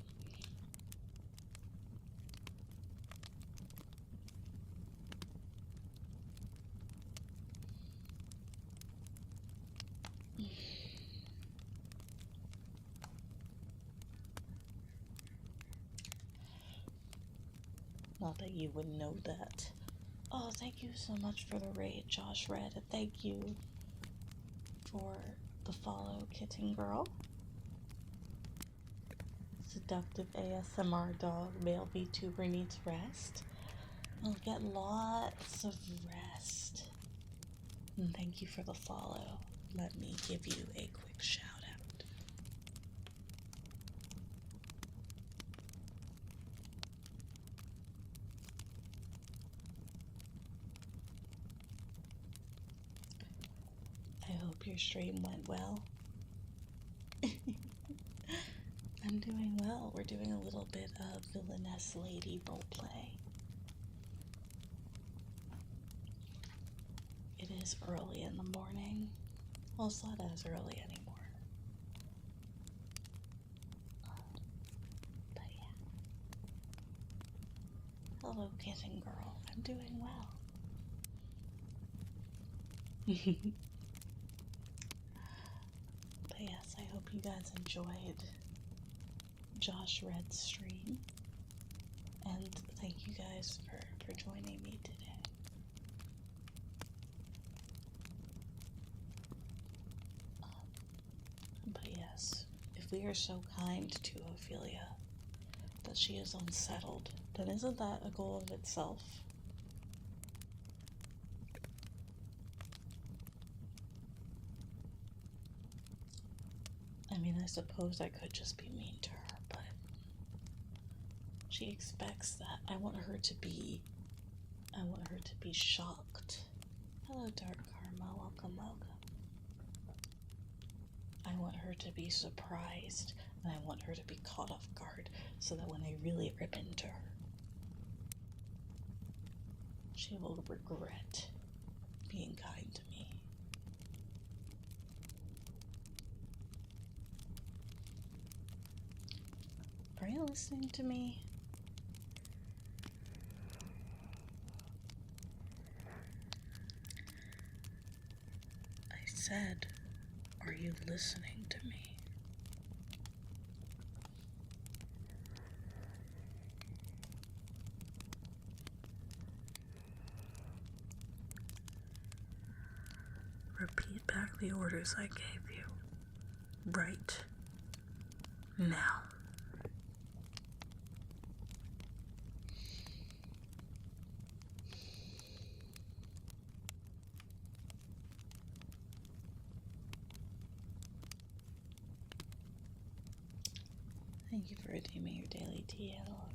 [SPEAKER 1] thought that you would know that. Oh, thank you so much for the raid, Josh Red, and thank you for the follow, Kitten Girl. Seductive ASMR dog, male VTuber needs rest. I'll get lots of rest. And thank you for the follow. Let me give you a quick shout out. I hope your stream went well. I'm doing well. We're doing a little bit of Villainess Lady roleplay. It is early in the morning. Well, it's not as early anymore. But yeah. Hello, Kitten Girl. I'm doing well. But yes, I hope you guys enjoyed Josh Red's stream. And thank you guys for joining me today. But yes, if we are so kind to Ophelia that she is unsettled, then isn't that a goal of itself? I mean, I suppose I could just be mean to her, but she expects that. I want her to be shocked. Hello, Dark Karma. Welcome, welcome. I want her to be surprised, and I want her to be caught off guard, so that when I really rip into her, she will regret being kind to me. Are you listening to me? I said, are you listening to me? Repeat back the orders I gave you. Right now. Thank you for redeeming your daily tea analog.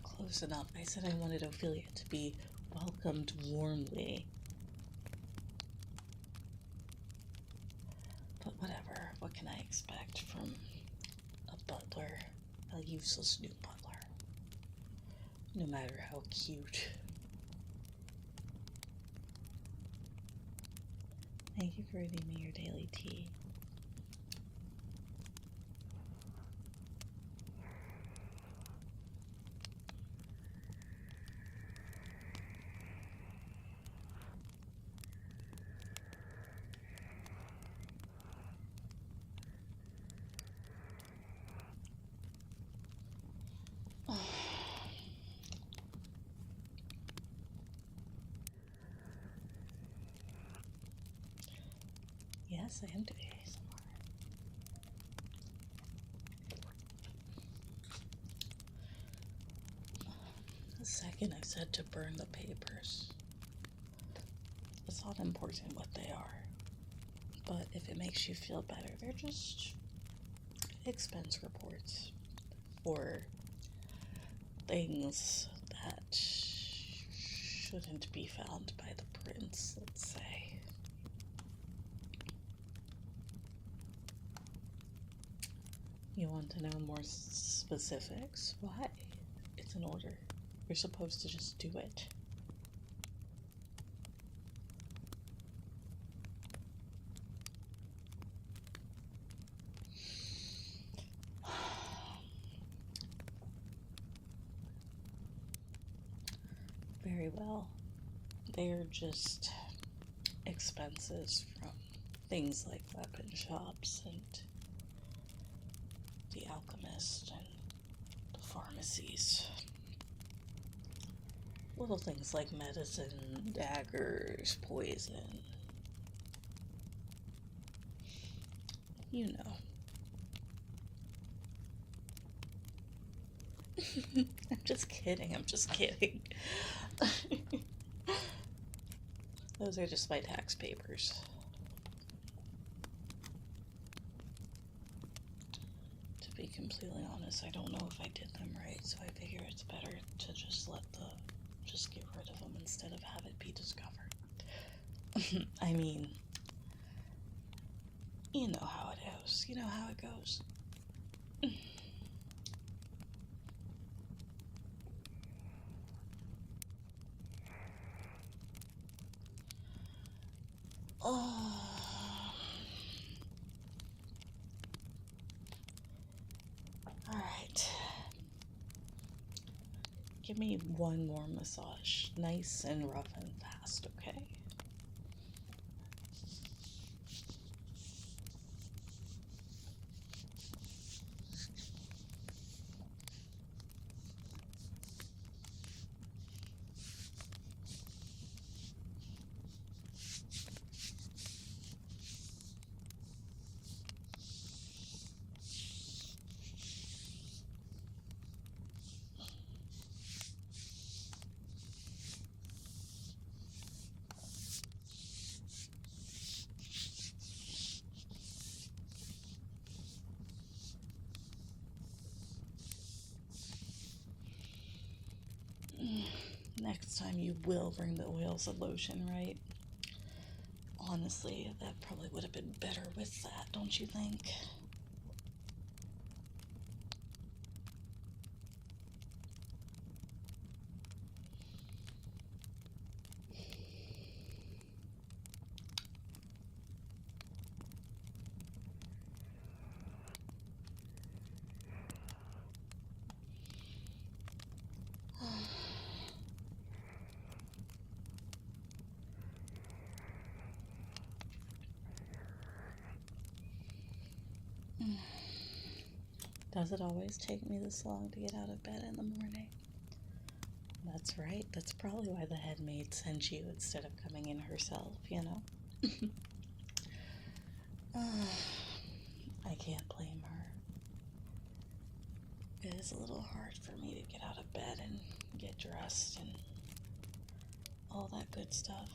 [SPEAKER 1] Close enough. I said I wanted Ophelia to be welcomed warmly. But whatever. What can I expect from a butler? A useless new butler. No matter how cute. Thank you for redeeming your daily tea. Yes, I am doing ASMR. The second I said to burn the papers, it's not important what they are. But if it makes you feel better, they're just expense reports for things that shouldn't be found by the prince, let's say. You want to know more specifics? Why? It's an order. You're supposed to just do it. Very well. They're just expenses from things like weapon shops and the alchemist and the pharmacies. Little things like medicine, daggers, poison. You know. I'm just kidding. Those are just my tax papers. To be completely honest, I don't know if I did them right, so I figure it's better to just get rid of them instead of have it be discovered. I mean, you know how it goes. You know how it goes. Alright. Give me one more massage. Nice and rough and fast, okay? Next time you will bring the oils and lotion, right? Honestly, that probably would have been better with that, don't you think? Does it always take me this long to get out of bed in the morning? That's right. That's probably why the head maid sent you instead of coming in herself, you know? I can't blame her. It is a little hard for me to get out of bed and get dressed and all that good stuff.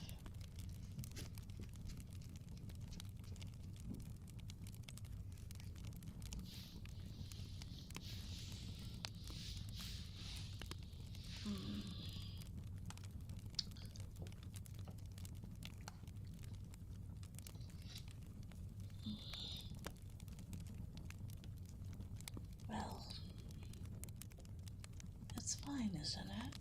[SPEAKER 1] Well, it's fine, isn't it?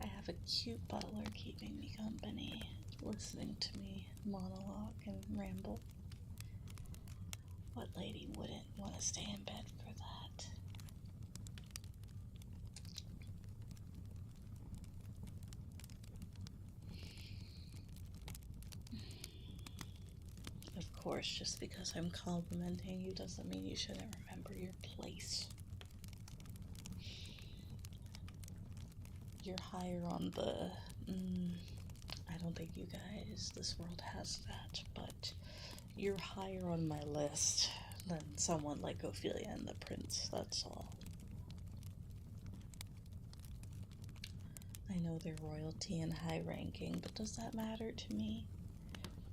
[SPEAKER 1] I have a cute butler keeping me company, listening to me monologue and ramble. What lady wouldn't want to stay in bed for that? Of course, just because I'm complimenting you doesn't mean you shouldn't remember your place. You're higher on the, I don't think you guys, this world has that, but you're higher on my list than someone like Ophelia and the Prince, that's all. I know they're royalty and high ranking, but does that matter to me?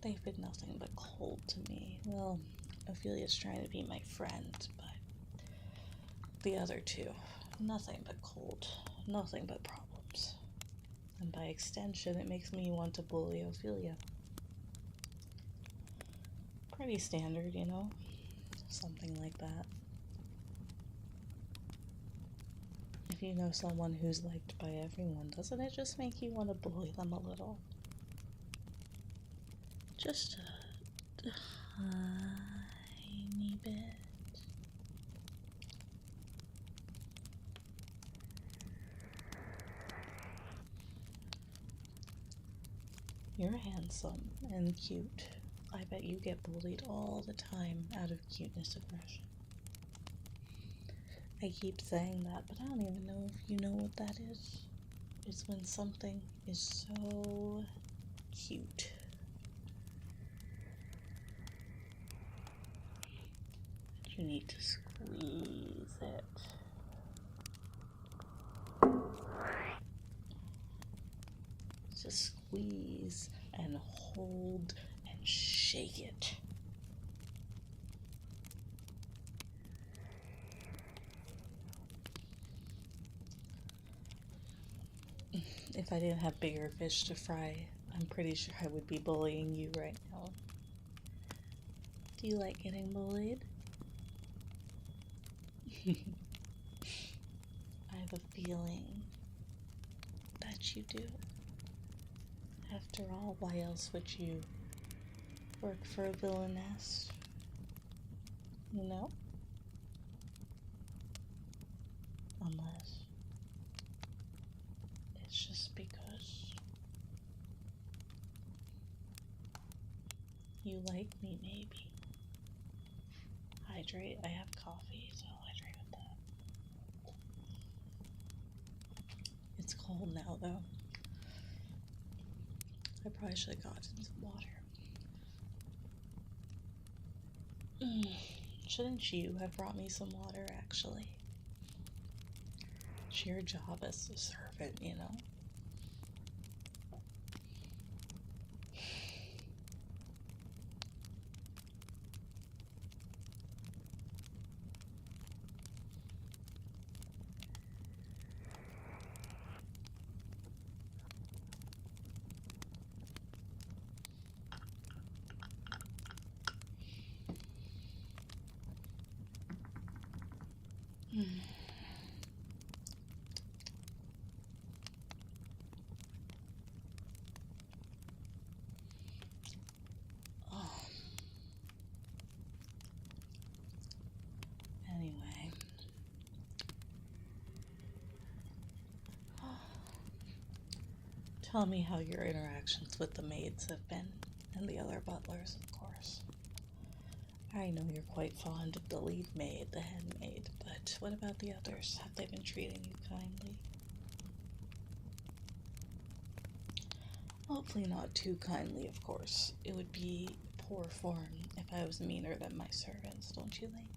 [SPEAKER 1] They've been nothing but cold to me. Well, Ophelia's trying to be my friend, but the other two, nothing but cold, nothing but problems. And by extension, it makes me want to bully Ophelia. Pretty standard, you know? Something like that. If you know someone who's liked by everyone, doesn't it just make you want to bully them a little? Just a tiny bit. You're handsome and cute. I bet you get bullied all the time out of cuteness aggression. I keep saying that, but I don't even know if you know what that is. It's when something is so cute. You need to squeeze it. Just squeeze and hold and shake it. If I didn't have bigger fish to fry, I'm pretty sure I would be bullying you right now. Do you like getting bullied? I have a feeling that you do. After all, why else would you work for a Villainess? You know? Unless it's just because you like me, maybe. Hydrate. I have coffee, so I'll hydrate with that. It's cold now, though. I probably should have gotten some water. Shouldn't you have brought me some water, actually? It's your job as a servant, you know? Anyway. Tell me how your interactions with the maids have been, and the other butlers, of course. I know you're quite fond of the lead maid, the head maid, but what about the others? Have they been treating you kindly? Hopefully not too kindly, of course. It would be poor form if I was meaner than my servants, don't you think?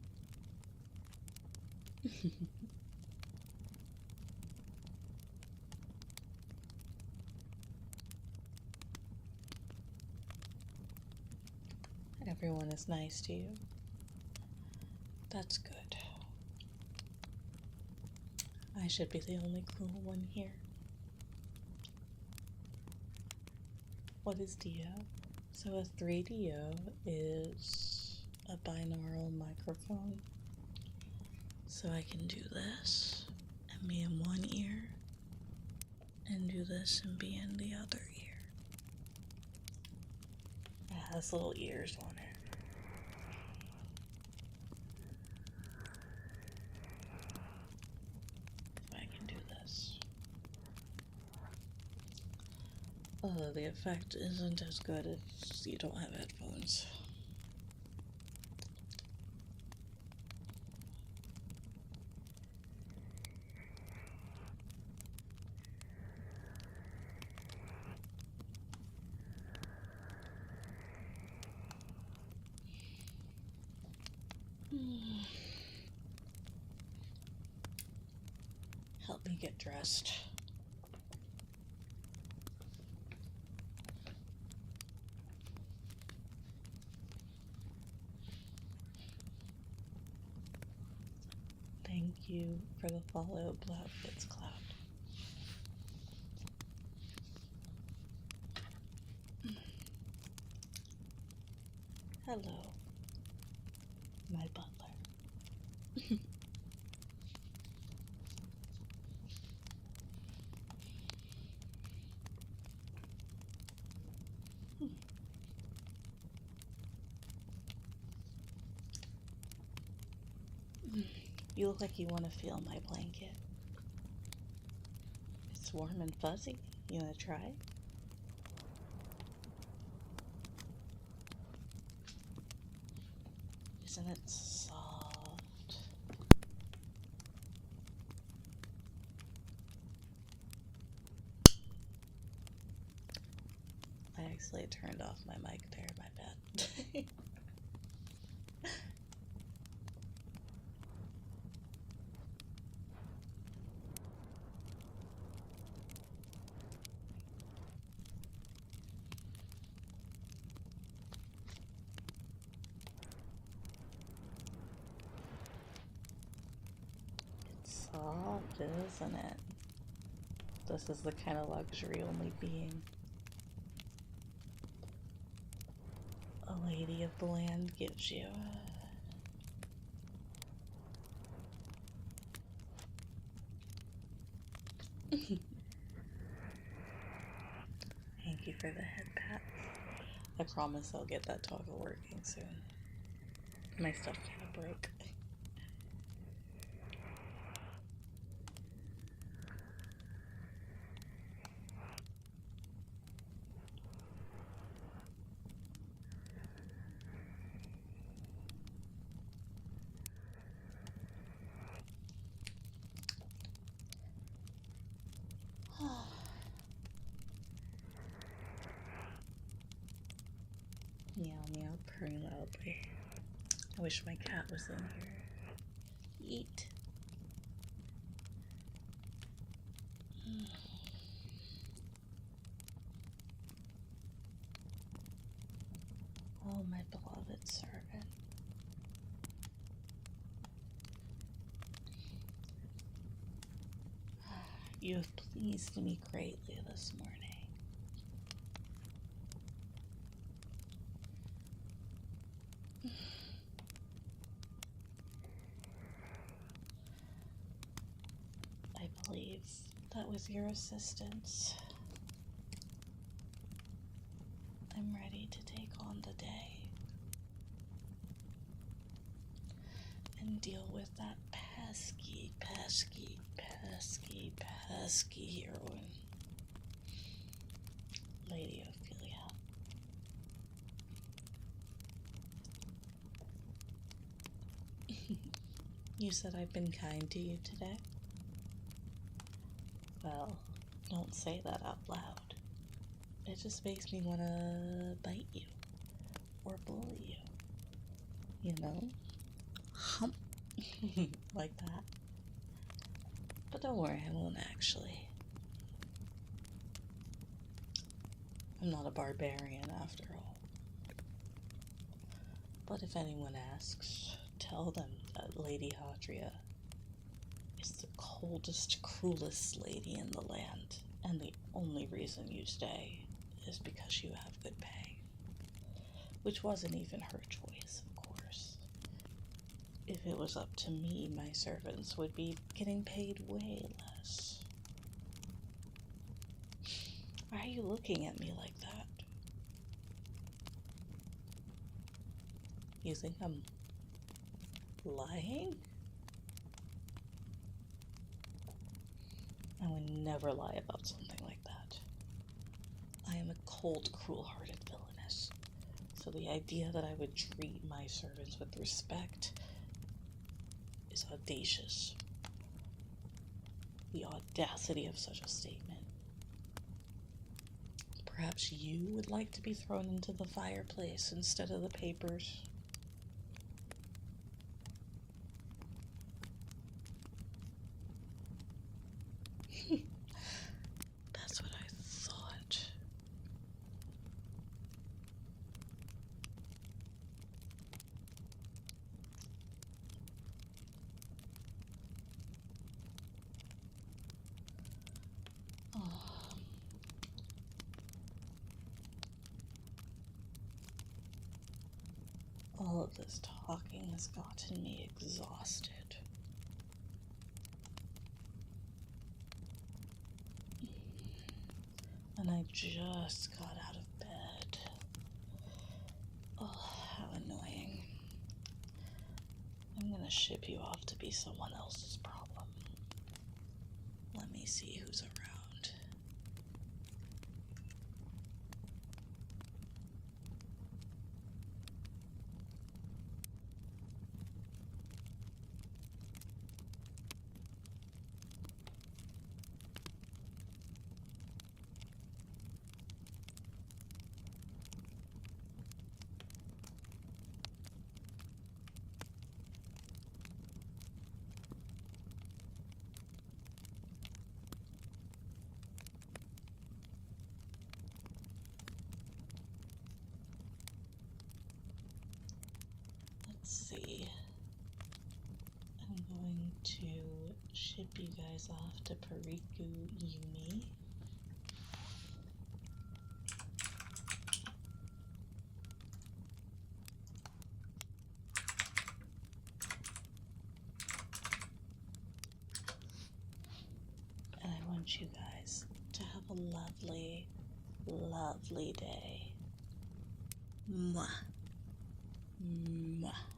[SPEAKER 1] Everyone is nice to you. That's good. I should be the only cruel one here. What is DO? So a 3DO is a binaural microphone. So I can do this and be in one ear, and do this and be in the other ear. It has little ears on it. I can do this. Although the effect isn't as good if you don't have headphones. Help me get dressed. Thank you for the follow, It's Cloud. Hello, my butler. You look like you want to feel my blanket. It's warm and fuzzy. You want to try? Isn't it soft? I actually turned off my mic there, my bad. It's soft, isn't it? This is the kind of luxury only being a lady of the land gives you. Thank you for the head pat. I promise I'll get that toggle working soon. My stuff kind of broke. Meow meow purring loudly. I wish my cat was in here. Eat. Oh, my beloved servant. You have pleased me greatly this morning. I believe that with your assistance, I'm ready to take on the day and deal with that pesky heroine, Lady Ophelia. You said I've been kind to you today? Well, don't say that out loud. It just makes me want to bite you or bully you. You know? Hump. Like that. But don't worry, I won't actually. I'm not a barbarian after all. But if anyone asks, tell them that Lady Hadria is the coldest, cruelest lady in the land, and the only reason you stay is because you have good pay. Which wasn't even her choice, of course. If it was up to me, my servants would be getting paid way less. Why are you looking at me like that? You think I'm lying? I would never lie about something like that. I am a cold, cruel-hearted villainess. So the idea that I would treat my servants with respect is audacious. The audacity of such a statement. Perhaps you would like to be thrown into the fireplace instead of the papers. That's what I thought. Oh. All of this talking has gotten me exhausted. And I just got out of bed. Oh, how annoying. I'm gonna ship you off to be someone else's problem. Let me see who's around. see. I'm going to ship you guys off to Pariku Uni. And I want you guys to have a lovely, lovely day. Mwah. Mwah.